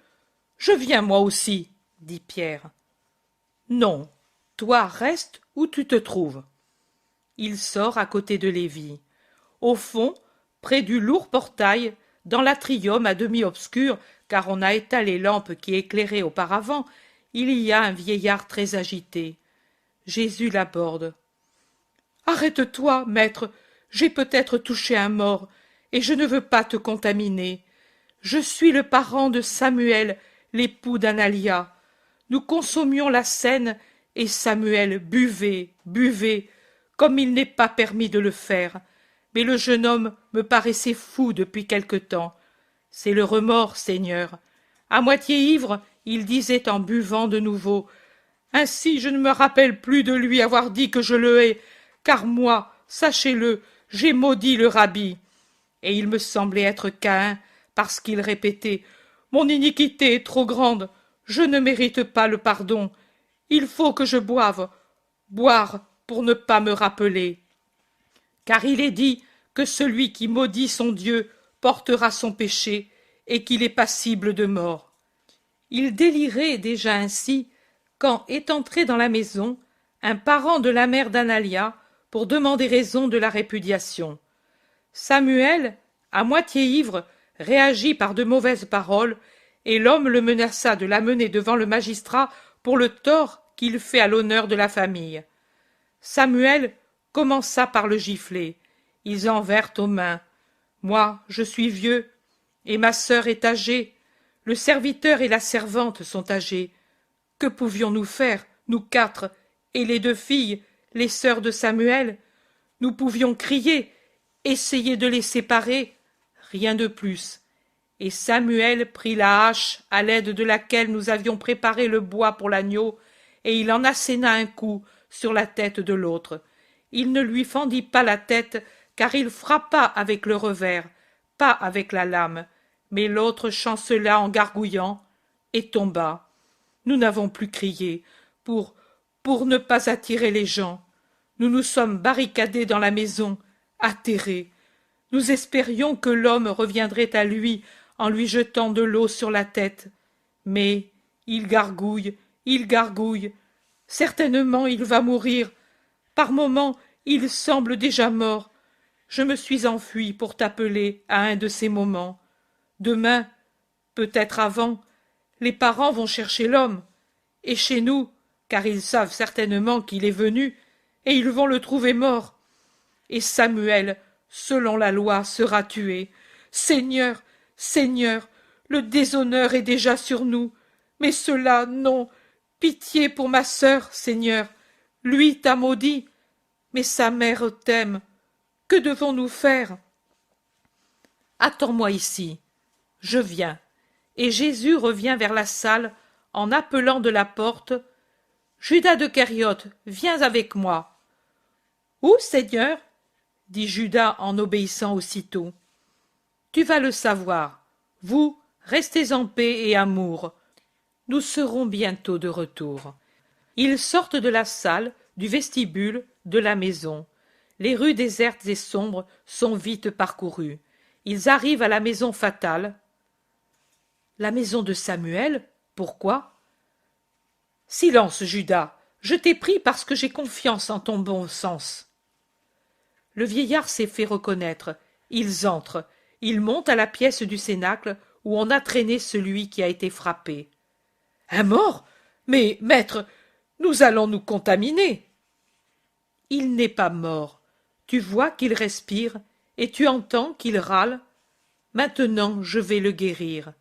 Je viens moi aussi, dit Pierre. « Non, toi reste où tu te trouves. » Il sort à côté de Lévi. Au fond, près du lourd portail, dans l'atrium à demi obscur, car on a éteint les lampes qui éclairaient auparavant, il y a un vieillard très agité. Jésus l'aborde. « Arrête-toi, maître, j'ai peut-être touché un mort, et je ne veux pas te contaminer. Je suis le parent de Samuel, l'époux d'Analia. Nous consommions la scène, et Samuel buvait, buvait, comme il n'est pas permis de le faire. Mais le jeune homme me paraissait fou depuis quelque temps. C'est le remords, Seigneur. À moitié ivre, il disait en buvant de nouveau: « Ainsi je ne me rappelle plus de lui avoir dit que je le hais, car moi, sachez-le, j'ai maudit le rabbi. » Et il me semblait être Caïn, parce qu'il répétait: « Mon iniquité est trop grande, je ne mérite pas le pardon. Il faut que je boive, boire pour ne pas me rappeler. » Car il est dit que celui qui maudit son Dieu portera son péché, et qu'il est passible de mort. Il délirait déjà ainsi, quand est entré dans la maison un parent de la mère d'Analia pour demander raison de la répudiation. Samuel, à moitié ivre, réagit par de mauvaises paroles, et l'homme le menaça de l'amener devant le magistrat pour le tort qu'il fait à l'honneur de la famille. Samuel commença par le gifler. Ils en vinrent aux mains. Moi, je suis vieux, et ma sœur est âgée. Le serviteur et la servante sont âgés. Que pouvions-nous faire, nous quatre, et les deux filles, les sœurs de Samuel? Nous pouvions crier, essayer de les séparer, rien de plus. Et Samuel prit la hache à l'aide de laquelle nous avions préparé le bois pour l'agneau, et il en asséna un coup sur la tête de l'autre. Il ne lui fendit pas la tête, car il frappa avec le revers, pas avec la lame, mais l'autre chancela en gargouillant, et tomba. Nous n'avons plus crié, pour ne pas attirer les gens. Nous nous sommes barricadés dans la maison, atterrés. Nous espérions que l'homme reviendrait à lui en lui jetant de l'eau sur la tête. Mais il gargouille, certainement il va mourir. Par moments, il semble déjà mort. Je me suis enfui pour t'appeler à un de ces moments. Demain, peut-être avant, les parents vont chercher l'homme, et chez nous, car ils savent certainement qu'il est venu, et ils vont le trouver mort. Et Samuel, selon la loi, sera tué. Seigneur, Seigneur, le déshonneur est déjà sur nous. Mais cela, non. Pitié pour ma sœur, Seigneur. Lui t'a maudit, mais sa mère t'aime. Que devons-nous faire? Attends-moi ici. Je viens. Et Jésus revient vers la salle en appelant de la porte: Judas de Kériote, viens avec moi. Où, Seigneur? Dit Judas en obéissant aussitôt. Tu vas le savoir. Vous, restez en paix et amour. Nous serons bientôt de retour. Ils sortent de la salle, du vestibule, de la maison. Les rues désertes et sombres sont vite parcourues. Ils arrivent à la maison fatale. La maison de Samuel? Pourquoi? Silence, Judas. Je t'ai pris parce que j'ai confiance en ton bon sens. Le vieillard s'est fait reconnaître. Ils entrent. Ils montent à la pièce du cénacle où on a traîné celui qui a été frappé. Un mort? Mais, maître, nous allons nous contaminer. Il n'est pas mort. Tu vois qu'il respire et tu entends qu'il râle. Maintenant, je vais le guérir.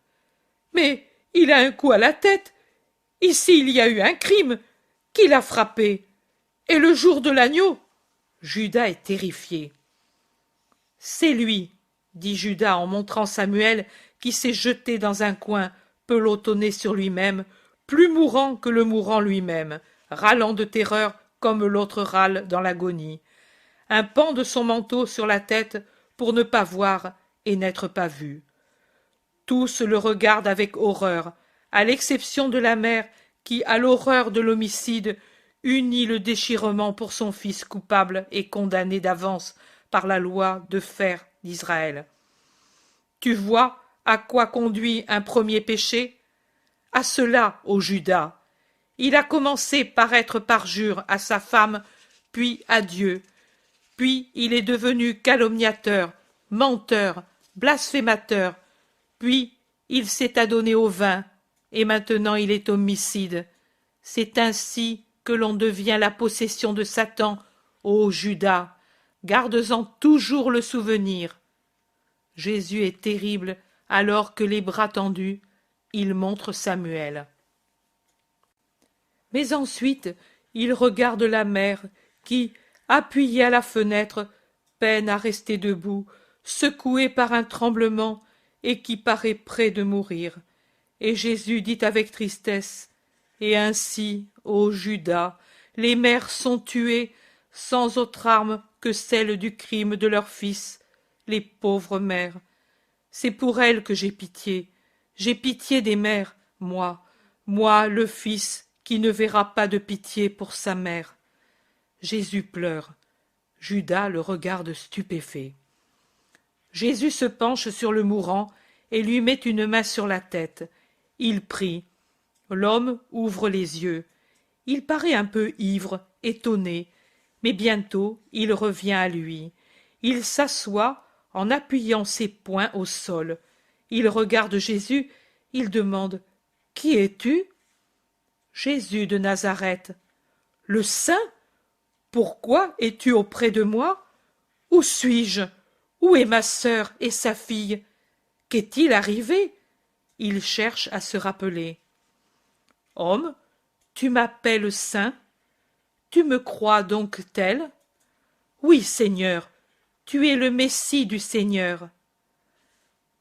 Mais il a un coup à la tête. Ici, il y a eu un crime. Qui l'a frappé? Et le jour de l'agneau? Judas est terrifié. C'est lui, dit Judas en montrant Samuel qui s'est jeté dans un coin, pelotonné sur lui-même, plus mourant que le mourant lui-même, râlant de terreur comme l'autre râle dans l'agonie. Un pan de son manteau sur la tête pour ne pas voir et n'être pas vu. Tous le regardent avec horreur, à l'exception de la mère qui, à l'horreur de l'homicide, unit le déchirement pour son fils coupable et condamné d'avance par la loi de fer d'Israël. Tu vois à quoi conduit un premier péché? À cela, ô Judas. Il a commencé par être parjure à sa femme, puis à Dieu. Puis il est devenu calomniateur, menteur, blasphémateur. Puis il s'est adonné au vin, et maintenant il est homicide. C'est ainsi que l'on devient la possession de Satan, ô Judas. Garde-en toujours le souvenir. Jésus est terrible alors que les bras tendus, il montre Samuel. Mais ensuite, il regarde la mère qui, appuyée à la fenêtre, peine à rester debout, secouée par un tremblement et qui paraît près de mourir. Et Jésus dit avec tristesse, « Et ainsi, ô Judas, les mères sont tuées sans autre arme que celle du crime de leur fils, les pauvres mères. C'est pour elles que j'ai pitié des mères, moi le fils qui ne verra pas de pitié pour sa mère. » Jésus pleure. Judas le regarde stupéfait. Jésus se penche sur le mourant et lui met une main sur la tête. Il prie. L'homme ouvre les yeux. Il paraît un peu ivre, étonné, mais bientôt il revient à lui. Il s'assoit en appuyant ses poings au sol. Il regarde Jésus, il demande « Qui es-tu » ? Jésus de Nazareth. « Le Saint ? Pourquoi es-tu auprès de moi ? Où suis-je ? Où est ma sœur et sa fille ? Qu'est-il arrivé ?» Il cherche à se rappeler. « Homme, tu m'appelles saint ? Tu me crois donc tel ? Oui, Seigneur, tu es le Messie du Seigneur.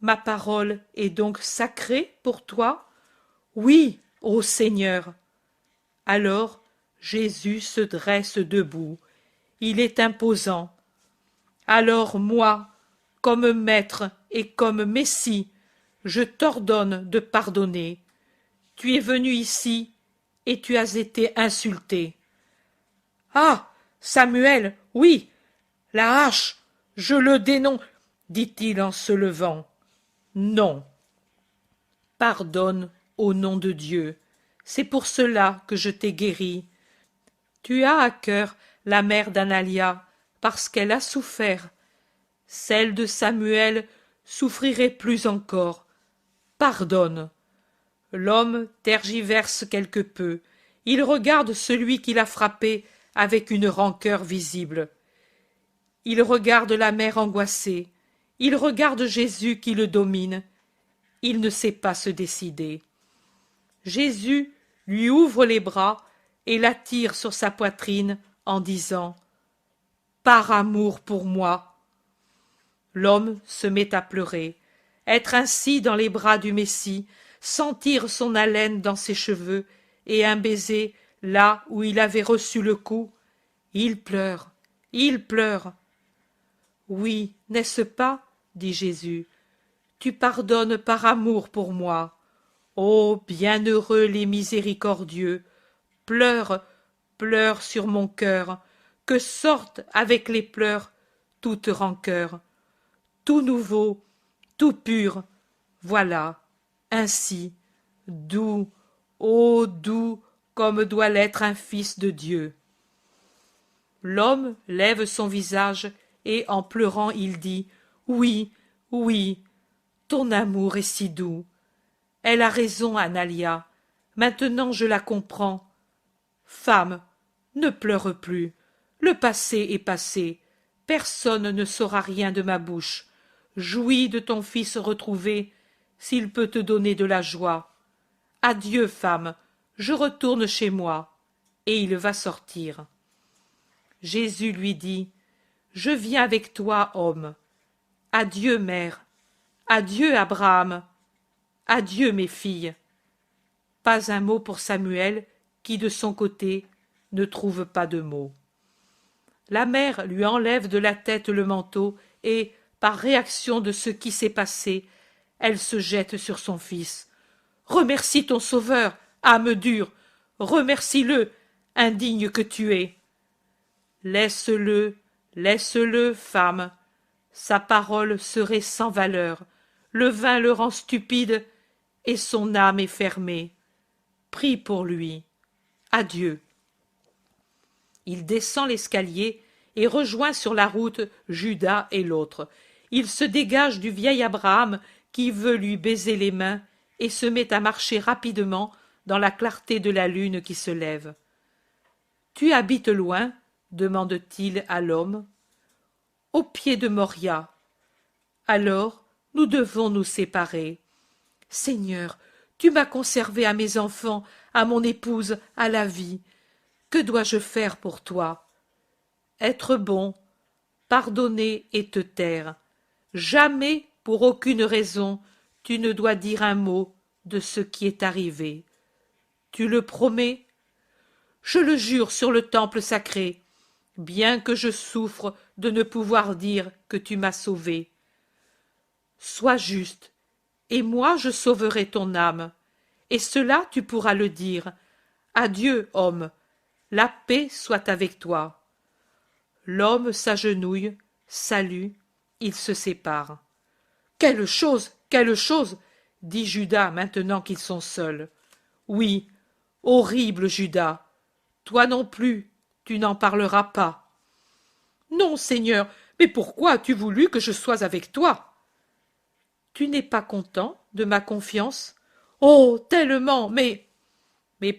Ma parole est donc sacrée pour toi ? Oui, ô Seigneur. » Alors Jésus se dresse debout. Il est imposant. Alors moi, comme maître et comme Messie, je t'ordonne de pardonner. Tu es venu ici et tu as été insulté. Ah, Samuel, oui, la hache, je le dénonce, dit-il en se levant. Non. Pardonne au nom de Dieu. C'est pour cela que je t'ai guéri. Tu as à cœur la mère d'Analia, parce qu'elle a souffert. Celle de Samuel souffrirait plus encore. Pardonne. L'homme tergiverse quelque peu. Il regarde celui qui l'a frappé avec une rancœur visible. Il regarde la mère angoissée. Il regarde Jésus qui le domine. Il ne sait pas se décider. Jésus lui ouvre les bras et l'attire sur sa poitrine en disant « Par amour pour moi !» L'homme se met à pleurer. Être ainsi dans les bras du Messie, sentir son haleine dans ses cheveux et un baiser là où il avait reçu le coup, il pleure, il pleure. « Oui, n'est-ce pas, dit Jésus, tu pardonnes par amour pour moi. Ô bienheureux les miséricordieux, pleure, pleure sur mon cœur, que sorte avec les pleurs toute rancœur. Tout nouveau, tout pur, voilà, ainsi, doux, ô doux, comme doit l'être un fils de Dieu. L'homme lève son visage et, en pleurant, il dit « Oui, oui, ton amour est si doux. Elle a raison, Analia. Maintenant je la comprends. Femme, ne pleure plus. Le passé est passé. Personne ne saura rien de ma bouche. Jouis de ton fils retrouvé, s'il peut te donner de la joie. Adieu, femme, je retourne chez moi. » Et il va sortir. Jésus lui dit « Je viens avec toi, homme. Adieu, mère. Adieu, Abraham. Adieu, mes filles. » Pas un mot pour Samuel, qui, de son côté, ne trouve pas de mots. La mère lui enlève de la tête le manteau et, par réaction de ce qui s'est passé, elle se jette sur son fils. « Remercie ton sauveur, âme dure. Remercie-le, indigne que tu es. » Laisse-le, laisse-le, femme. Sa parole serait sans valeur. Le vin le rend stupide et son âme est fermée. Prie pour lui. Adieu. Il descend l'escalier et rejoint sur la route Judas et l'autre. Il se dégage du vieil Abraham qui veut lui baiser les mains et se met à marcher rapidement dans la clarté de la lune qui se lève. « Tu habites loin ?» demande-t-il à l'homme. « Au pied de Moria. »« Alors, nous devons nous séparer. »« Seigneur, tu m'as conservé à mes enfants, à mon épouse, à la vie. Que dois-je faire pour toi ? » Être bon, pardonner et te taire. Jamais, pour aucune raison, tu ne dois dire un mot de ce qui est arrivé. Tu le promets ? Je le jure sur le temple sacré, bien que je souffre de ne pouvoir dire que tu m'as sauvé. Sois juste, et moi je sauverai ton âme, et cela tu pourras le dire. Adieu, homme, la paix soit avec toi. L'homme s'agenouille, salue, ils se séparent. Quelle chose, dit Judas maintenant qu'ils sont seuls. Oui, horrible Judas, toi non plus, tu n'en parleras pas. Non, Seigneur, mais pourquoi as-tu voulu que je sois avec toi? Tu n'es pas content de ma confiance? Oh, tellement, mais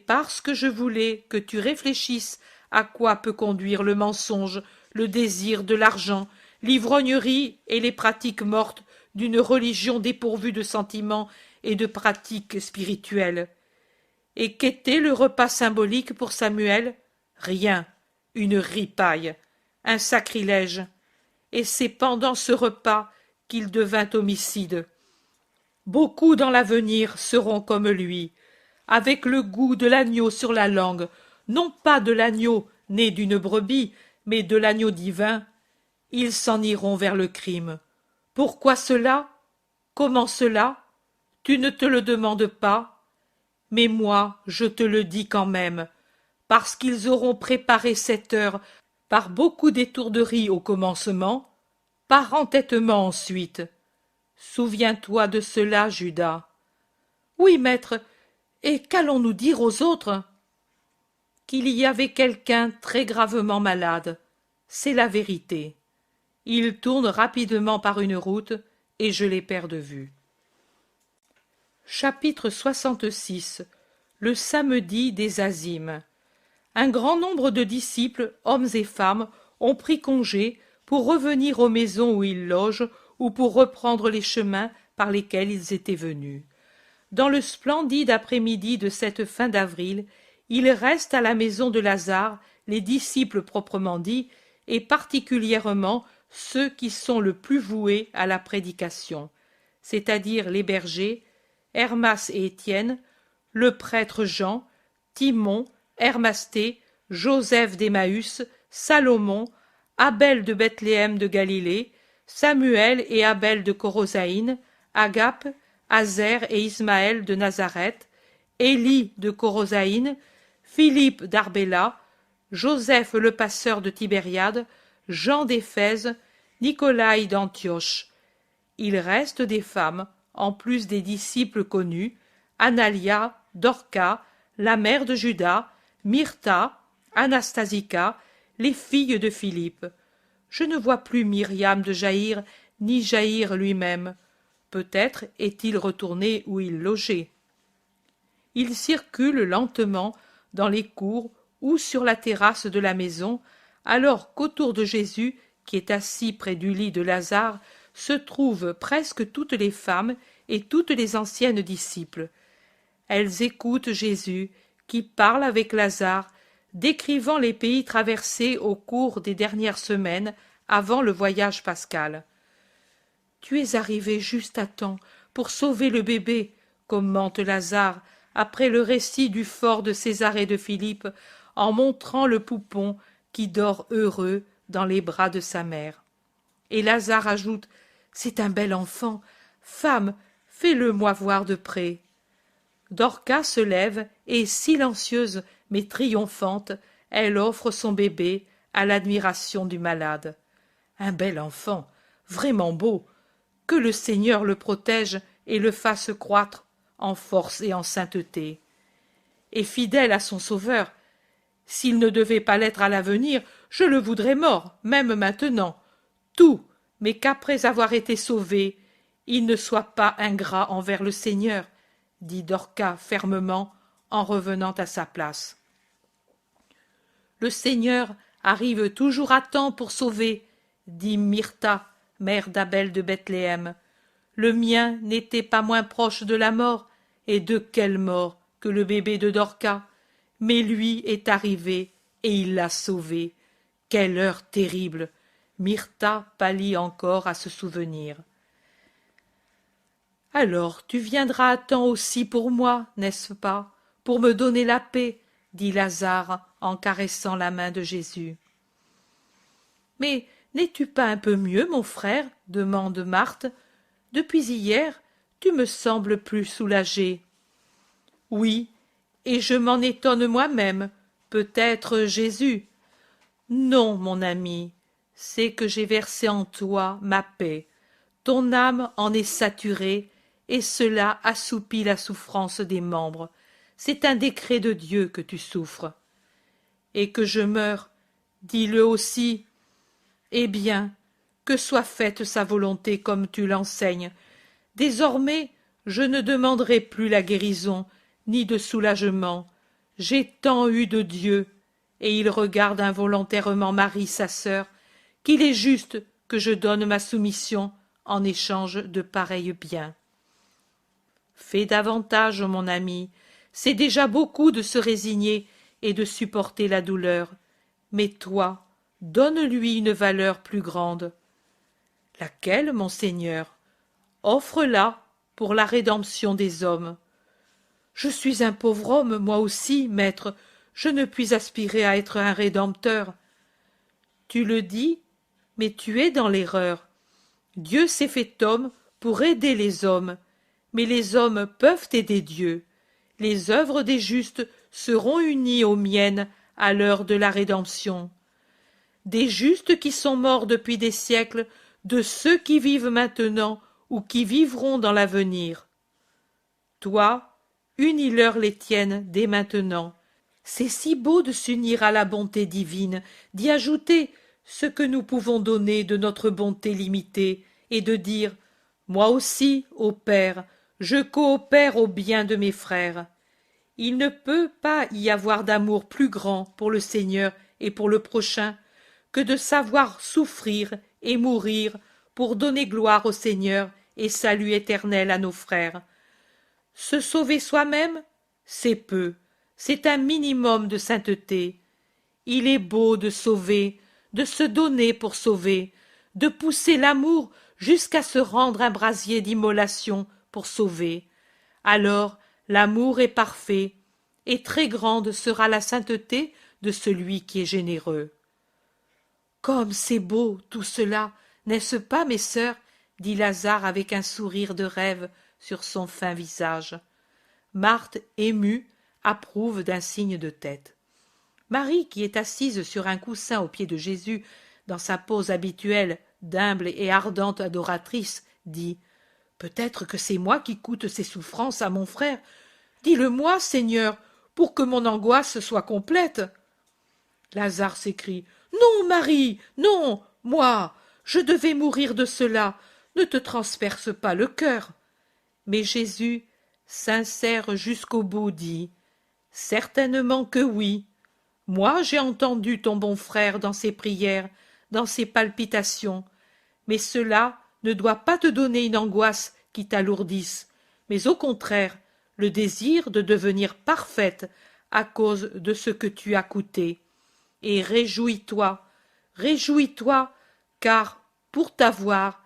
parce que je voulais que tu réfléchisses à quoi peut conduire le mensonge, le désir de l'argent, l'ivrognerie et les pratiques mortes d'une religion dépourvue de sentiments et de pratiques spirituelles. Et qu'était le repas symbolique pour Samuel? Rien, une ripaille, un sacrilège. Et c'est pendant ce repas qu'il devint homicide. Beaucoup dans l'avenir seront comme lui, avec le goût de l'agneau sur la langue, non pas de l'agneau né d'une brebis, mais de l'agneau divin. Ils s'en iront vers le crime. Pourquoi cela? Comment cela? Tu ne te le demandes pas? Mais moi, je te le dis quand même, parce qu'ils auront préparé cette heure par beaucoup d'étourderies au commencement, par entêtement ensuite. Souviens-toi de cela, Judas. Oui, maître, et qu'allons-nous dire aux autres? Qu'il y avait quelqu'un très gravement malade. C'est la vérité. Il tourne rapidement par une route, et je les perds de vue. Chapitre 66. Le samedi des Azimes. Un grand nombre de disciples, hommes et femmes, ont pris congé pour revenir aux maisons où ils logent ou pour reprendre les chemins par lesquels ils étaient venus. Dans le splendide après-midi de cette fin d'avril, il reste à la maison de Lazare les disciples proprement dits, et particulièrement ceux qui sont le plus voués à la prédication, c'est-à-dire les bergers, Hermas et Étienne, le prêtre Jean, Timon, Hermasté, Joseph d'Emmaüs, Salomon, Abel de Bethléem de Galilée, Samuel et Abel de Corosaïne, Agape, Azer et Ismaël de Nazareth, Élie de Corosaïne, Philippe d'Arbéla, Joseph le passeur de Tibériade, Jean d'Éphèse, Nicolaï d'Antioche. Il reste des femmes, en plus des disciples connus, Analia, Dorca, la mère de Judas, Myrta, Anastasica, les filles de Philippe. Je ne vois plus Myriam de Jaïr, ni Jaïr lui-même. Peut-être est-il retourné où il logeait. Il circule lentement dans les cours ou sur la terrasse de la maison, alors qu'autour de Jésus, qui est assis près du lit de Lazare, se trouvent presque toutes les femmes et toutes les anciennes disciples. Elles écoutent Jésus, qui parle avec Lazare, décrivant les pays traversés au cours des dernières semaines avant le voyage pascal. « Tu es arrivé juste à temps pour sauver le bébé, » commente Lazare, après le récit du fort de César et de Philippe, en montrant le poupon qui dort heureux dans les bras de sa mère. Et Lazare ajoute « C'est un bel enfant. Femme, fais-le-moi voir de près. » Dorca se lève et, silencieuse mais triomphante, elle offre son bébé à l'admiration du malade. Un bel enfant, vraiment beau, que le Seigneur le protège et le fasse croître en force et en sainteté. Et fidèle à son Sauveur, s'il ne devait pas l'être à l'avenir, je le voudrais mort, même maintenant, tout, mais qu'après avoir été sauvé, il ne soit pas ingrat envers le Seigneur, dit Dorca fermement en revenant à sa place. Le Seigneur arrive toujours à temps pour sauver, dit Myrta, mère d'Abel de Bethléem. Le mien n'était pas moins proche de la mort, et de quelle mort que le bébé de Dorca, mais lui est arrivé et il l'a sauvé. Quelle heure terrible! Myrta pâlit encore à se souvenir. Alors tu viendras à temps aussi pour moi, n'est-ce pas, pour me donner la paix, dit Lazare en caressant la main de Jésus. Mais n'es-tu pas un peu mieux, mon frère? Demande Marthe. Depuis hier, tu me sembles plus soulagé. Oui, et je m'en étonne moi-même. Peut-être Jésus. Non, mon ami, c'est que j'ai versé en toi ma paix. Ton âme en est saturée, et cela assoupit la souffrance des membres. C'est un décret de Dieu que tu souffres. Et que je meure, dis-le aussi. Eh bien, que soit faite sa volonté comme tu l'enseignes. Désormais, je ne demanderai plus la guérison, ni de soulagement. J'ai tant eu de Dieu, et il regarde involontairement Marie, sa sœur, qu'il est juste que je donne ma soumission en échange de pareils biens. Fais davantage, mon ami, c'est déjà beaucoup de se résigner et de supporter la douleur, mais toi, donne-lui une valeur plus grande. Laquelle, mon Seigneur? Offre-la pour la rédemption des hommes. Je suis un pauvre homme, moi aussi, maître, je ne puis aspirer à être un rédempteur. Tu le dis, mais tu es dans l'erreur. Dieu s'est fait homme pour aider les hommes, mais les hommes peuvent aider Dieu. Les œuvres des justes seront unies aux miennes à l'heure de la rédemption. Des justes qui sont morts depuis des siècles, de ceux qui vivent maintenant ou qui vivront dans l'avenir. Toi, unis-leur les tiennes dès maintenant. C'est si beau de s'unir à la bonté divine, d'y ajouter ce que nous pouvons donner de notre bonté limitée, et de dire « Moi aussi, ô Père, je coopère au bien de mes frères ». Il ne peut pas y avoir d'amour plus grand pour le Seigneur et pour le prochain que de savoir souffrir et mourir pour donner gloire au Seigneur et salut éternel à nos frères. Se sauver soi-même, c'est peu, c'est un minimum de sainteté. Il est beau de sauver, de se donner pour sauver, de pousser l'amour jusqu'à se rendre un brasier d'immolation pour sauver. Alors l'amour est parfait, et très grande sera la sainteté de celui qui est généreux. Comme c'est beau tout cela, n'est-ce pas, mes sœurs? Dit Lazare avec un sourire de rêve sur son fin visage. Marthe, émue, approuve d'un signe de tête. Marie, qui est assise sur un coussin au pied de Jésus, dans sa pose habituelle d'humble et ardente adoratrice, dit Peut-être que c'est moi qui coûte ces souffrances à mon frère. Dis-le-moi, Seigneur, pour que mon angoisse soit complète. » Lazare s'écrie. « Non, Marie, non, moi, je devais mourir de cela. Ne te transperce pas le cœur. » Mais Jésus, sincère jusqu'au bout, dit. « Certainement que oui. Moi, j'ai entendu ton bon frère dans ses prières, dans ses palpitations. Mais cela ne doit pas te donner une angoisse qui t'alourdisse, mais au contraire, le désir de devenir parfaite à cause de ce que tu as coûté. Et réjouis-toi, réjouis-toi, car, pour t'avoir,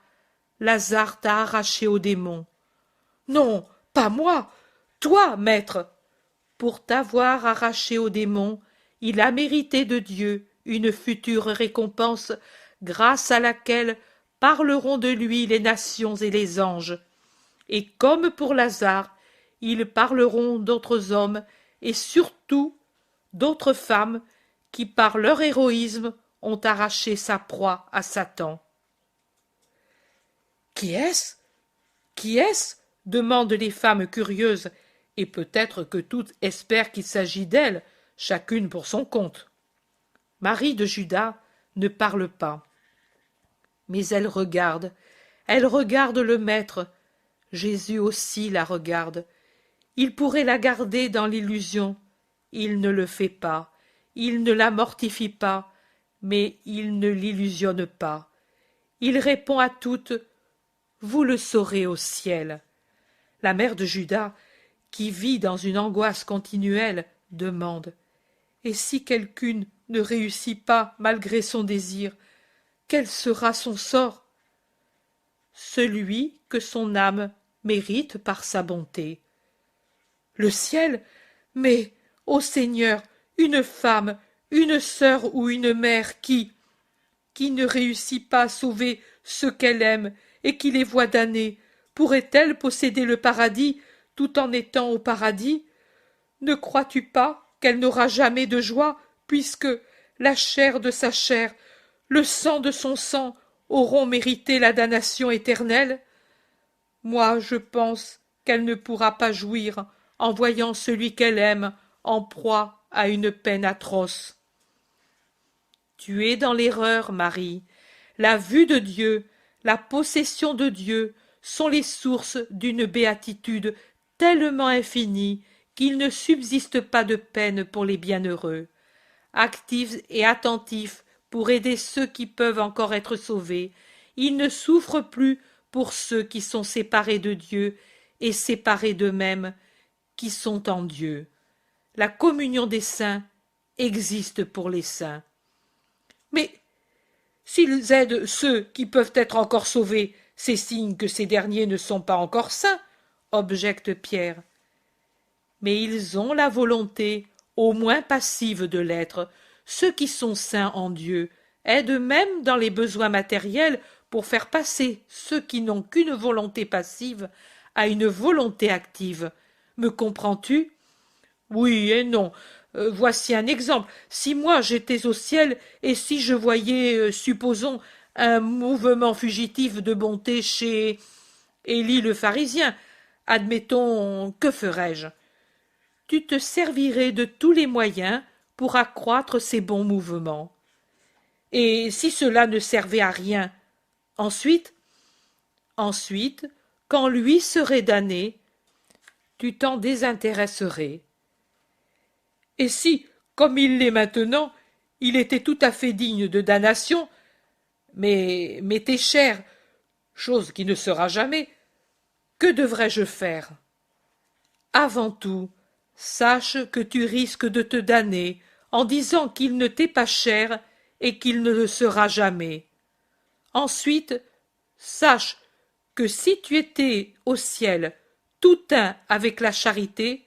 Lazare t'a arraché au démon. »« Non, pas moi, toi, maître. » Pour t'avoir arraché au démon, il a mérité de Dieu une future récompense grâce à laquelle parleront de lui les nations et les anges. Et comme pour Lazare, ils parleront d'autres hommes et surtout d'autres femmes qui, par leur héroïsme, ont arraché sa proie à Satan. « Qui est-ce ? Qui est-ce » demandent les femmes curieuses, et peut-être que toutes espèrent qu'il s'agit d'elles, chacune pour son compte. Marie de Juda ne parle pas. Mais elle regarde le Maître. Jésus aussi la regarde. Il pourrait la garder dans l'illusion. Il ne le fait pas. Il ne la mortifie pas, mais il ne l'illusionne pas. Il répond à toutes « Vous le saurez au ciel ». La mère de Judas, qui vit dans une angoisse continuelle, demande « Et si quelqu'une ne réussit pas malgré son désir, quel sera son sort ?» Celui que son âme mérite par sa bonté. Le ciel? Mais, ô Seigneur, une femme, une sœur ou une mère qui ne réussit pas à sauver ceux qu'elle aime et qui les voit damnés, pourrait-elle posséder le paradis tout en étant au paradis? Ne crois-tu pas qu'elle n'aura jamais de joie, puisque la chair de sa chair, le sang de son sang auront mérité la damnation éternelle? Moi, je pense qu'elle ne pourra pas jouir en voyant celui qu'elle aime en proie à une peine atroce. Tu es dans l'erreur, Marie. La vue de Dieu, la possession de Dieu sont les sources d'une béatitude tellement infinie qu'il ne subsiste pas de peine pour les bienheureux. Actifs et attentifs pour aider ceux qui peuvent encore être sauvés, ils ne souffrent plus pour ceux qui sont séparés de Dieu et séparés d'eux-mêmes, qui sont en Dieu. La communion des saints existe pour les saints. Mais s'ils aident ceux qui peuvent être encore sauvés, c'est signe que ces derniers ne sont pas encore saints, objecte Pierre. Mais ils ont la volonté, au moins passive, de l'être. Ceux qui sont saints en Dieu aident même dans les besoins matériels pour faire passer ceux qui n'ont qu'une volonté passive à une volonté active. Me comprends-tu? Oui et non. Voici un exemple. Si moi j'étais au ciel et si je voyais, supposons, un mouvement fugitif de bonté chez Élie le pharisien, admettons, que ferais-je? Tu te servirais de tous les moyens pour accroître ces bons mouvements. Et si cela ne servait à rien, ensuite, quand lui serait damné, tu t'en désintéresserais. Et si, comme il l'est maintenant, il était tout à fait digne de damnation, mais m'était cher, chose qui ne sera jamais, que devrais-je faire? Avant tout, sache que tu risques de te damner en disant qu'il ne t'est pas cher et qu'il ne le sera jamais. Ensuite, sache que si tu étais au ciel tout un avec la charité,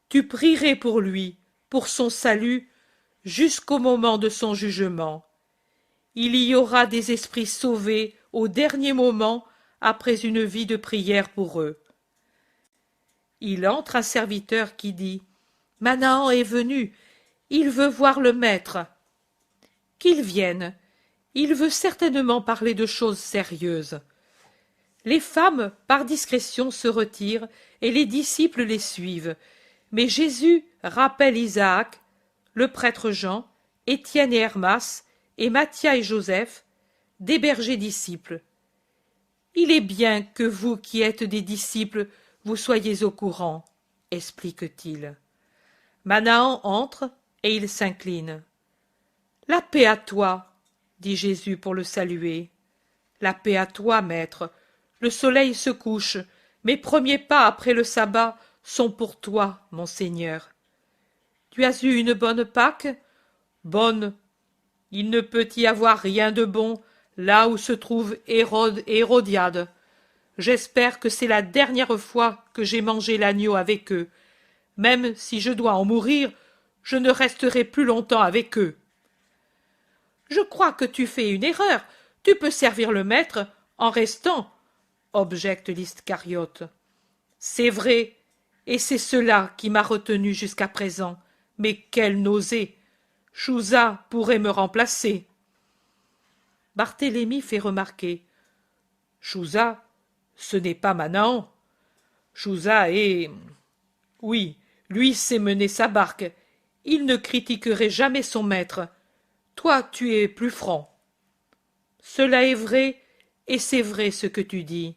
tu prierais pour lui, pour son salut, jusqu'au moment de son jugement. Il y aura des esprits sauvés au dernier moment après une vie de prière pour eux. Il entre un serviteur qui dit « Manaan est venu, il veut voir le maître. » Qu'il vienne, il veut certainement parler de choses sérieuses. Les femmes, par discrétion, se retirent, et les disciples les suivent. Mais Jésus rappelle Isaac, le prêtre Jean, Étienne et Hermas, et Matthias et Joseph, des bergers disciples. Il est bien que vous qui êtes des disciples, vous soyez au courant, explique-t-il. Manahan entre, et il s'incline. La paix à toi, dit Jésus pour le saluer. La paix à toi, maître. Le soleil se couche. Mes premiers pas après le sabbat sont pour toi, mon Seigneur. Tu as eu une bonne Pâque? Bonne. Il ne peut y avoir rien de bon là où se trouvent Hérode et Hérodiade. J'espère que c'est la dernière fois que j'ai mangé l'agneau avec eux. Même si je dois en mourir, je ne resterai plus longtemps avec eux. Je crois que tu fais une erreur. Tu peux servir le maître en restant, objecte l'Iscariote. C'est vrai, et c'est cela qui m'a retenu jusqu'à présent. Mais quelle nausée! Chouza pourrait me remplacer. Barthélemy fait remarquer. Chouza, ce n'est pas Manahan. Chouza est... Oui, lui sait mener sa barque. Il ne critiquerait jamais son maître. Toi, tu es plus franc. Cela est vrai, et c'est vrai ce que tu dis.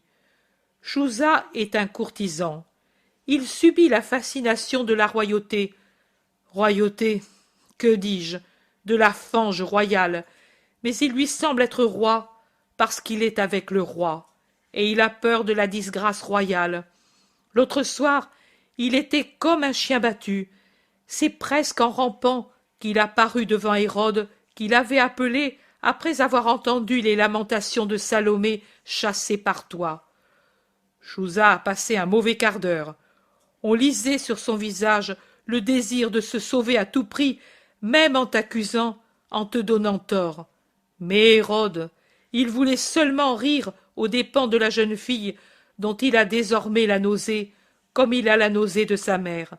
Chouza est un courtisan. Il subit la fascination de la royauté. Royauté, que dis-je, de la fange royale, mais il lui semble être roi parce qu'il est avec le roi, et il a peur de la disgrâce royale. L'autre soir, il était comme un chien battu. C'est presque en rampant qu'il apparut devant Hérode, qu'il avait appelé après avoir entendu les lamentations de Salomé chassée par toi. Chouza a passé un mauvais quart d'heure. On lisait sur son visage le désir de se sauver à tout prix, même en t'accusant, en te donnant tort. Mais Hérode, il voulait seulement rire aux dépens de la jeune fille dont il a désormais la nausée, comme il a la nausée de sa mère.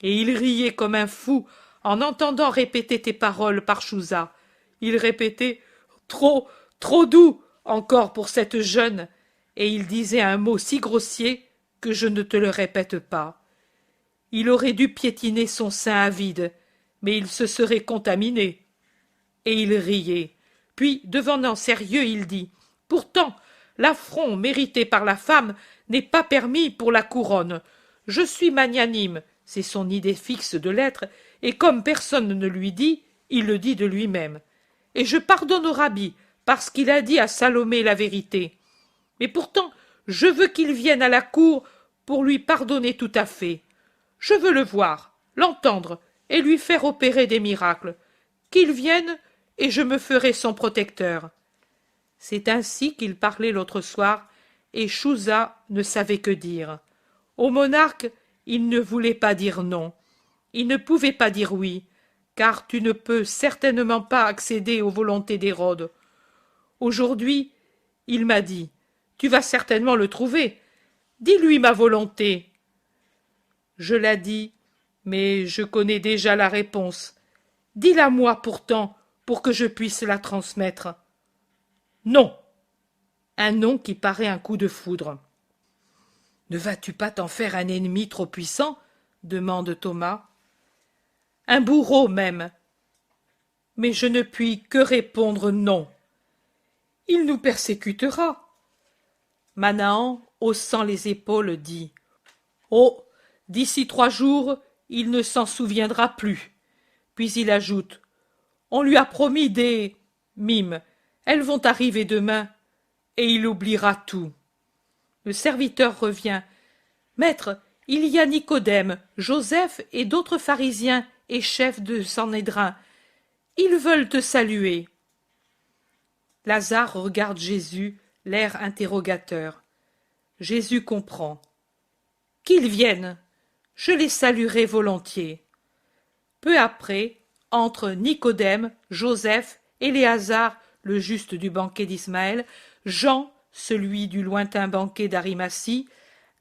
Et il riait comme un fou en entendant répéter tes paroles par Chouza. Il répétait « Trop, trop doux encore pour cette jeune !» et il disait un mot si grossier que je ne te le répète pas. Il aurait dû piétiner son sein avide, mais il se serait contaminé. Et il riait. Puis, devenant sérieux, il dit « Pourtant, l'affront mérité par la femme n'est pas permis pour la couronne. Je suis magnanime, c'est son idée fixe de l'être, et comme personne ne lui dit, il le dit de lui-même. Et je pardonne au rabbi, parce qu'il a dit à Salomé la vérité. Mais pourtant, je veux qu'il vienne à la cour pour lui pardonner tout à fait. Je veux le voir, l'entendre, et lui faire opérer des miracles. Qu'il vienne, et je me ferai son protecteur. » C'est ainsi qu'il parlait l'autre soir, et Chouza ne savait que dire. Au monarque, il ne voulait pas dire non. Il ne pouvait pas dire oui, car tu ne peux certainement pas accéder aux volontés d'Hérode. Aujourd'hui, il m'a dit, tu vas certainement le trouver. Dis-lui ma volonté. Je la dis, mais je connais déjà la réponse. Dis-la moi pourtant, pour que je puisse la transmettre. Non. Un non qui paraît un coup de foudre. Ne vas-tu pas t'en faire un ennemi trop puissant? Demande Thomas. Un bourreau même. Mais je ne puis que répondre non. Il nous persécutera. Manahan, haussant les épaules, dit « Oh, d'ici 3 jours, il ne s'en souviendra plus. » Puis il ajoute « On lui a promis des mimes. Elles vont arriver demain, et il oubliera tout. » Le serviteur revient. « Maître, il y a Nicodème, Joseph et d'autres pharisiens et chefs de Sanhédrin. Ils veulent te saluer. » Lazare regarde Jésus, l'air interrogateur. Jésus comprend. « Qu'ils viennent, je les saluerai volontiers. » Peu après, entre Nicodème, Joseph, Éléazar, le juste du banquet d'Ismaël, Jean, celui du lointain banquet d'Arimathie,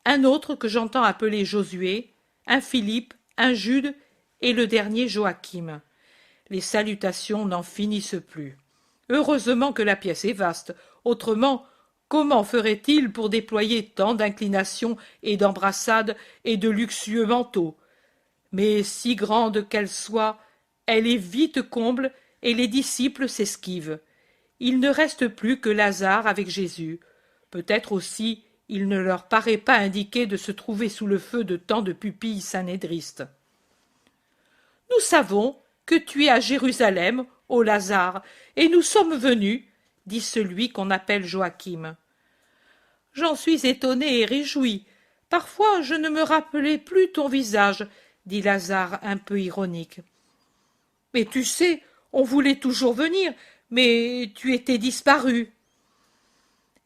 un autre que j'entends appeler Josué, un Philippe, un Jude et le dernier Joachim. Les salutations n'en finissent plus. Heureusement que la pièce est vaste, autrement, Comment ferait-il pour déployer tant d'inclinations et d'embrassades et de luxueux manteaux? Mais si grande qu'elle soit, elle est vite comble et les disciples s'esquivent. Il ne reste plus que Lazare avec Jésus. Peut-être aussi il ne leur paraît pas indiqué de se trouver sous le feu de tant de pupilles sanédristes. Nous savons que tu es à Jérusalem, ô Lazare, et nous sommes venus, dit celui qu'on appelle Joachim. J'en suis étonné et réjoui. Parfois je ne me rappelais plus ton visage, dit Lazare un peu ironique. Mais tu sais, on voulait toujours venir, mais tu étais disparu.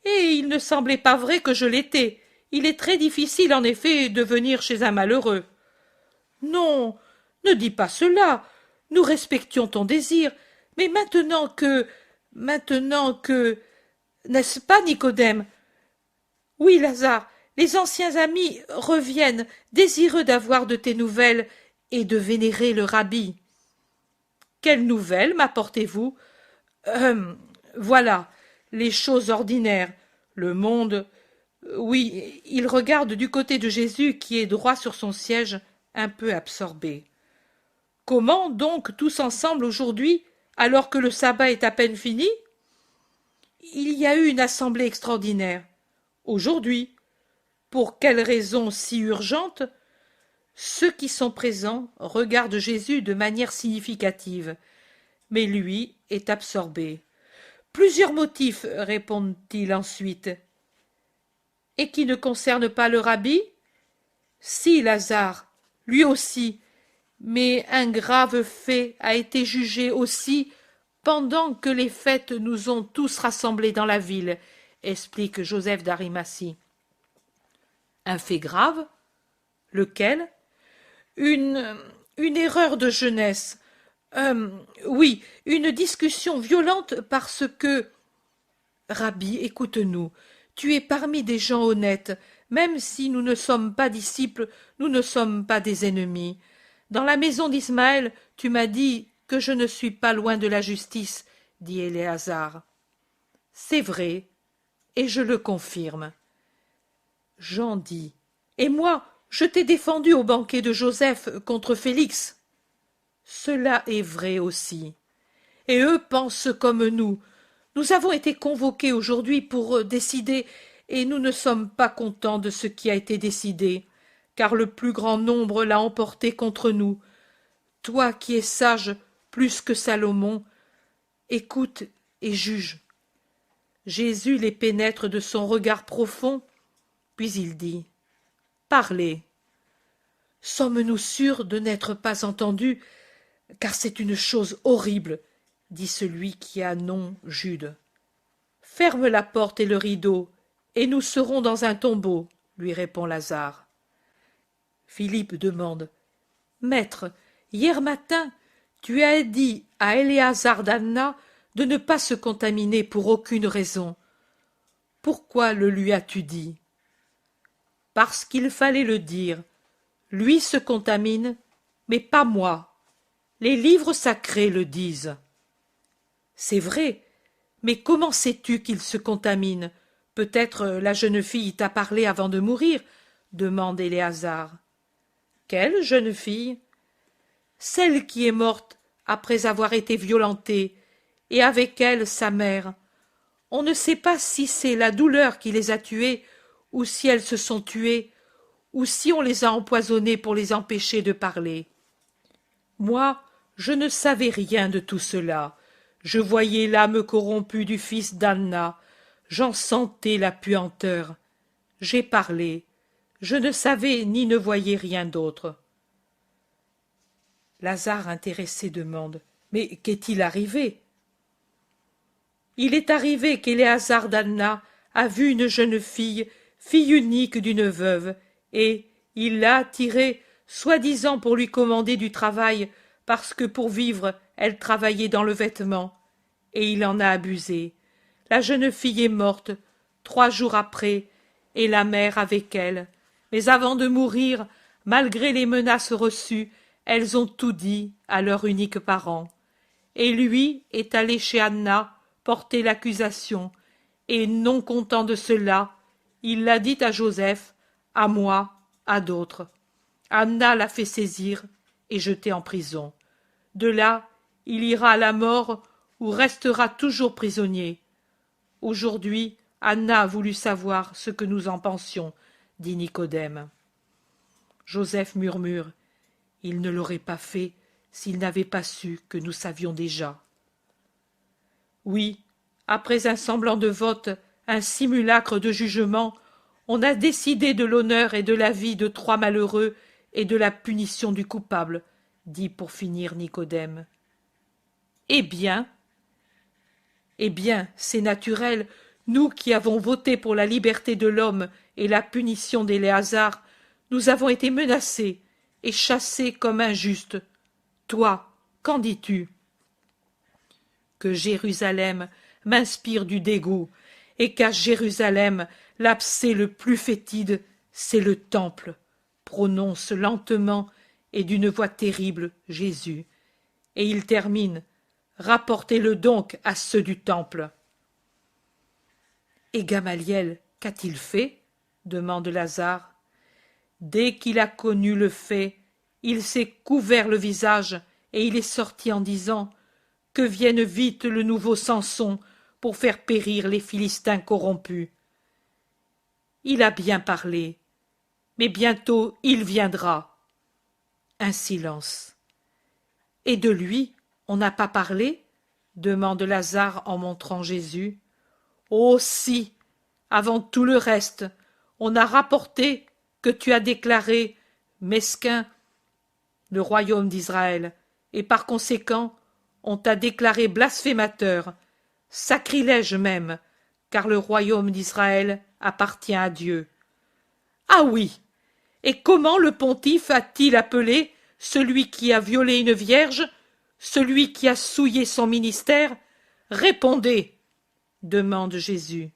Et il ne semblait pas vrai que je l'étais. Il est très difficile, en effet, de venir chez un malheureux. Non, ne dis pas cela. Nous respections ton désir, mais maintenant que... N'est-ce pas, Nicodème? Oui, Lazare, les anciens amis reviennent, désireux d'avoir de tes nouvelles et de vénérer le rabbi. Quelles nouvelles m'apportez-vous? Voilà, les choses ordinaires. Le monde... Oui, il regarde du côté de Jésus qui est droit sur son siège, un peu absorbé. Comment donc tous ensemble aujourd'hui, alors que le sabbat est à peine fini? Il y a eu une assemblée extraordinaire. Aujourd'hui. Pour quelle raison si urgente? Ceux qui sont présents regardent Jésus de manière significative, mais lui est absorbé. Plusieurs motifs, répond-il ensuite. Et qui ne concernent pas le rabbi? Si, Lazare, lui aussi, mais un grave fait a été jugé aussi pendant que les fêtes nous ont tous rassemblés dans la ville, explique Joseph d'Arimathie. Un fait grave? Lequel? Une erreur de jeunesse. Oui, une discussion violente parce que... Rabbi, écoute-nous. Tu es parmi des gens honnêtes. Même si nous ne sommes pas disciples, nous ne sommes pas des ennemis. Dans la maison d'Ismaël, tu m'as dit que je ne suis pas loin de la justice, dit Éléazar. C'est vrai, et je le confirme. Jean dit, et moi, je t'ai défendu au banquet de Joseph contre Félix. Cela est vrai aussi. Et eux pensent comme nous. Nous avons été convoqués aujourd'hui pour décider, et nous ne sommes pas contents de ce qui a été décidé, car le plus grand nombre l'a emporté contre nous. Toi qui es sage plus que Salomon, écoute et juge. Jésus les pénètre de son regard profond, puis il dit, parlez. Sommes-nous sûrs de n'être pas entendus, car c'est une chose horrible, dit celui qui a nom Jude. Ferme la porte et le rideau, et nous serons dans un tombeau, lui répond Lazare. Philippe demande, Maître, hier matin, tu as dit à Éléazar d'Anna de ne pas se contaminer pour aucune raison. Pourquoi le lui as-tu dit? Parce qu'il fallait le dire. Lui se contamine, mais pas moi. Les livres sacrés le disent. C'est vrai, mais comment sais-tu qu'il se contamine? Peut-être la jeune fille t'a parlé avant de mourir, demande Éléazar. Quelle jeune fille? Celle qui est morte après avoir été violentée, et avec elle sa mère. On ne sait pas si c'est la douleur qui les a tuées, ou si elles se sont tuées, ou si on les a empoisonnées pour les empêcher de parler. Moi, je ne savais rien de tout cela. Je voyais l'âme corrompue du fils d'Anna. J'en sentais la puanteur. J'ai parlé. Je ne savais ni ne voyais rien d'autre. Lazare intéressé demande, mais qu'est-il arrivé? Il est arrivé qu'Éléazar d'Anna a vu une jeune fille, fille unique d'une veuve, et il l'a attirée, soi-disant pour lui commander du travail, parce que pour vivre elle travaillait dans le vêtement, et il en a abusé. La jeune fille est morte 3 jours après, et la mère avec elle. Mais avant de mourir, malgré les menaces reçues, elles ont tout dit à leur unique parent. Et lui est allé chez Anna porter l'accusation, Et non content de cela, il l'a dit à Joseph, à moi, à d'autres. Anna l'a fait saisir et jeter en prison. De là, il ira à la mort ou restera toujours prisonnier. Aujourd'hui, Anna a voulu savoir ce que nous en pensions, dit Nicodème. Joseph murmure. Il ne l'aurait pas fait s'il n'avait pas su que nous savions déjà. Oui, après un semblant de vote, un simulacre de jugement, on a décidé de l'honneur et de la vie de 3 malheureux et de la punition du coupable, dit pour finir Nicodème. Eh bien, c'est naturel, nous qui avons voté pour la liberté de l'homme et la punition d'Éléazar, nous avons été menacés et chassés comme injustes. Toi, qu'en dis-tu? Que Jérusalem m'inspire du dégoût, et qu'à Jérusalem, l'abcès le plus fétide, c'est le temple, prononce lentement et d'une voix terrible Jésus. Et il termine, rapportez-le donc à ceux du temple. Et Gamaliel, qu'a-t-il fait? Demande Lazare. Dès qu'il a connu le fait, il s'est couvert le visage et il est sorti en disant que vienne vite le nouveau Samson pour faire périr les Philistins corrompus. Il a bien parlé, mais bientôt il viendra. Un silence. Et de lui, on n'a pas parlé? Demande Lazare en montrant Jésus. Oh si, avant tout le reste, on a rapporté que tu as déclaré mesquin le royaume d'Israël, et par conséquent, on t'a déclaré blasphémateur, sacrilège même, car le royaume d'Israël appartient à Dieu. Ah oui, et comment le pontife a-t-il appelé celui qui a violé une vierge, celui qui a souillé son ministère? Répondez, demande Jésus.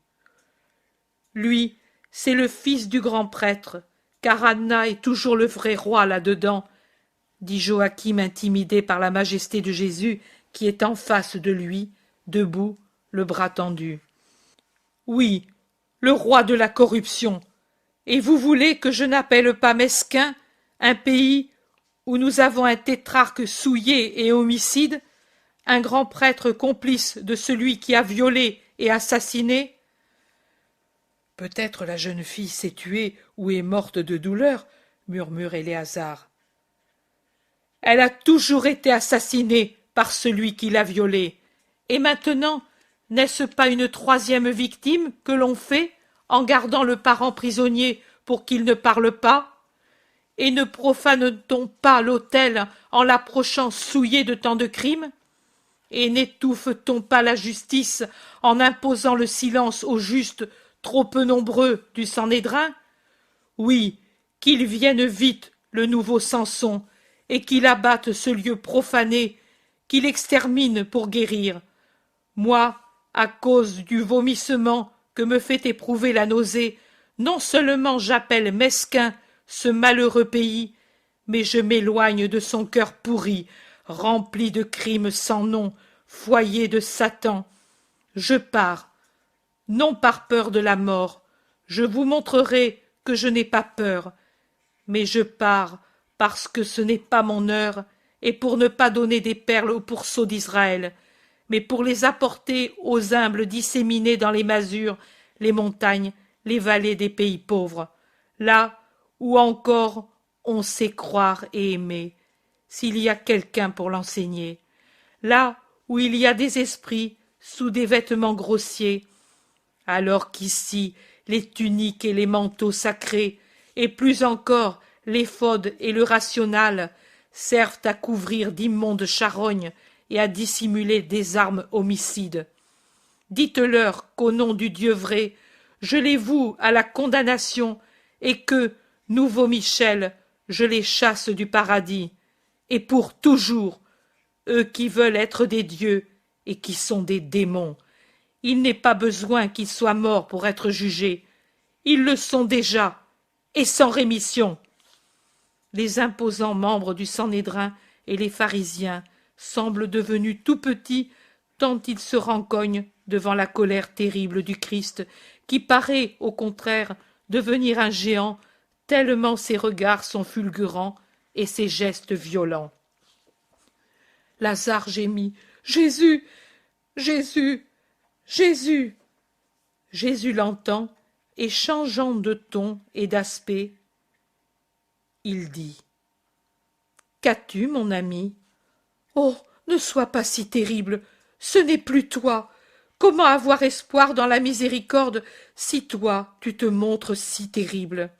Lui, c'est le fils du grand prêtre, car Anna est toujours le vrai roi là-dedans, dit Joachim intimidé par la majesté de Jésus qui est en face de lui, debout, le bras tendu. Oui, le roi de la corruption. Et vous voulez que je n'appelle pas mesquin un pays où nous avons un tétrarque souillé et homicide, un grand prêtre complice de celui qui a violé et assassiné? Peut-être la jeune fille s'est tuée ou est morte de douleur, murmure Éléazar. Elle a toujours été assassinée par celui qui l'a violée. Et maintenant, n'est-ce pas une troisième victime que l'on fait en gardant le parent prisonnier pour qu'il ne parle pas? Et ne profane-t-on pas l'autel en l'approchant souillé de tant de crimes? Et n'étouffe-t-on pas la justice en imposant le silence aux justes trop peu nombreux du Sanhédrin? Oui, qu'il vienne vite le nouveau Samson, et qu'il abatte ce lieu profané, qu'il extermine pour guérir. Moi, à cause du vomissement que me fait éprouver la nausée, non seulement j'appelle mesquin ce malheureux pays, mais je m'éloigne de son cœur pourri, rempli de crimes sans nom, foyer de Satan. Je pars, non par peur de la mort, je vous montrerai que je n'ai pas peur, mais je pars parce que ce n'est pas mon heure, et pour ne pas donner des perles aux pourceaux d'Israël, mais pour les apporter aux humbles disséminés dans les masures, les montagnes, les vallées des pays pauvres, là où encore on sait croire et aimer, s'il y a quelqu'un pour l'enseigner, là où il y a des esprits sous des vêtements grossiers, alors qu'ici les tuniques et les manteaux sacrés, et plus encore l'éphod et le rational, servent à couvrir d'immondes charognes et à dissimuler des armes homicides. Dites-leur qu'au nom du Dieu vrai, je les voue à la condamnation, et que, nouveau Michel, je les chasse du paradis, et pour toujours, eux qui veulent être des dieux et qui sont des démons. Il n'est pas besoin qu'ils soient morts pour être jugés. Ils le sont déjà, et sans rémission. Les imposants membres du Sanhédrin et les pharisiens semblent devenus tout petits tant ils se rencognent devant la colère terrible du Christ, qui paraît, au contraire, devenir un géant, tellement ses regards sont fulgurants et ses gestes violents. Lazare gémit. « Jésus! Jésus! Jésus !» Jésus l'entend, et changeant de ton et d'aspect, il dit: « Qu'as-tu, mon ami? Oh, ne sois pas si terrible, ce n'est plus toi. Comment avoir espoir dans la miséricorde si toi tu te montres si terrible?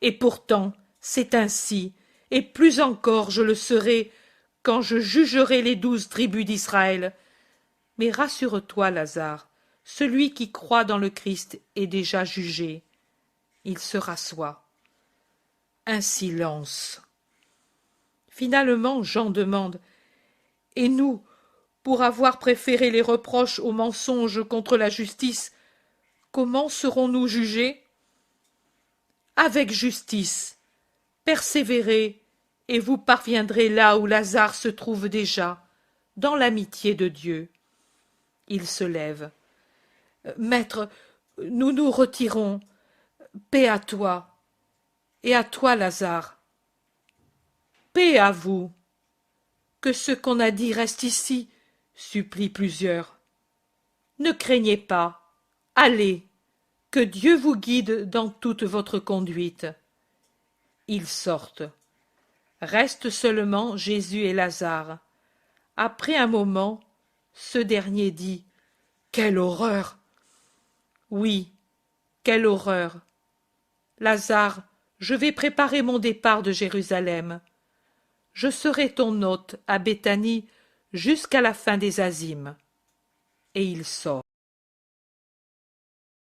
Et pourtant c'est ainsi, et plus encore je le serai quand je jugerai les 12 tribus d'Israël. Mais rassure-toi, Lazare, celui qui croit dans le Christ est déjà jugé. » Il se rassoit. Un silence. Finalement, Jean demande: « Et nous, pour avoir préféré les reproches aux mensonges contre la justice, comment serons-nous jugés? » Avec justice, persévérez, et vous parviendrez là où Lazare se trouve déjà, dans l'amitié de Dieu. Il se lève. « Maître, nous nous retirons. Paix à toi. Et à toi, Lazare. » « Paix à vous. Que ce qu'on a dit reste ici, » supplient plusieurs. « Ne craignez pas. Allez, que Dieu vous guide dans toute votre conduite. » Ils sortent. Restent seulement Jésus et Lazare. Après un moment, ce dernier dit: « Quelle horreur !» « Oui, quelle horreur ! Lazare, je vais préparer mon départ de Jérusalem. Je serai ton hôte à Béthanie jusqu'à la fin des azymes. » Et il sort.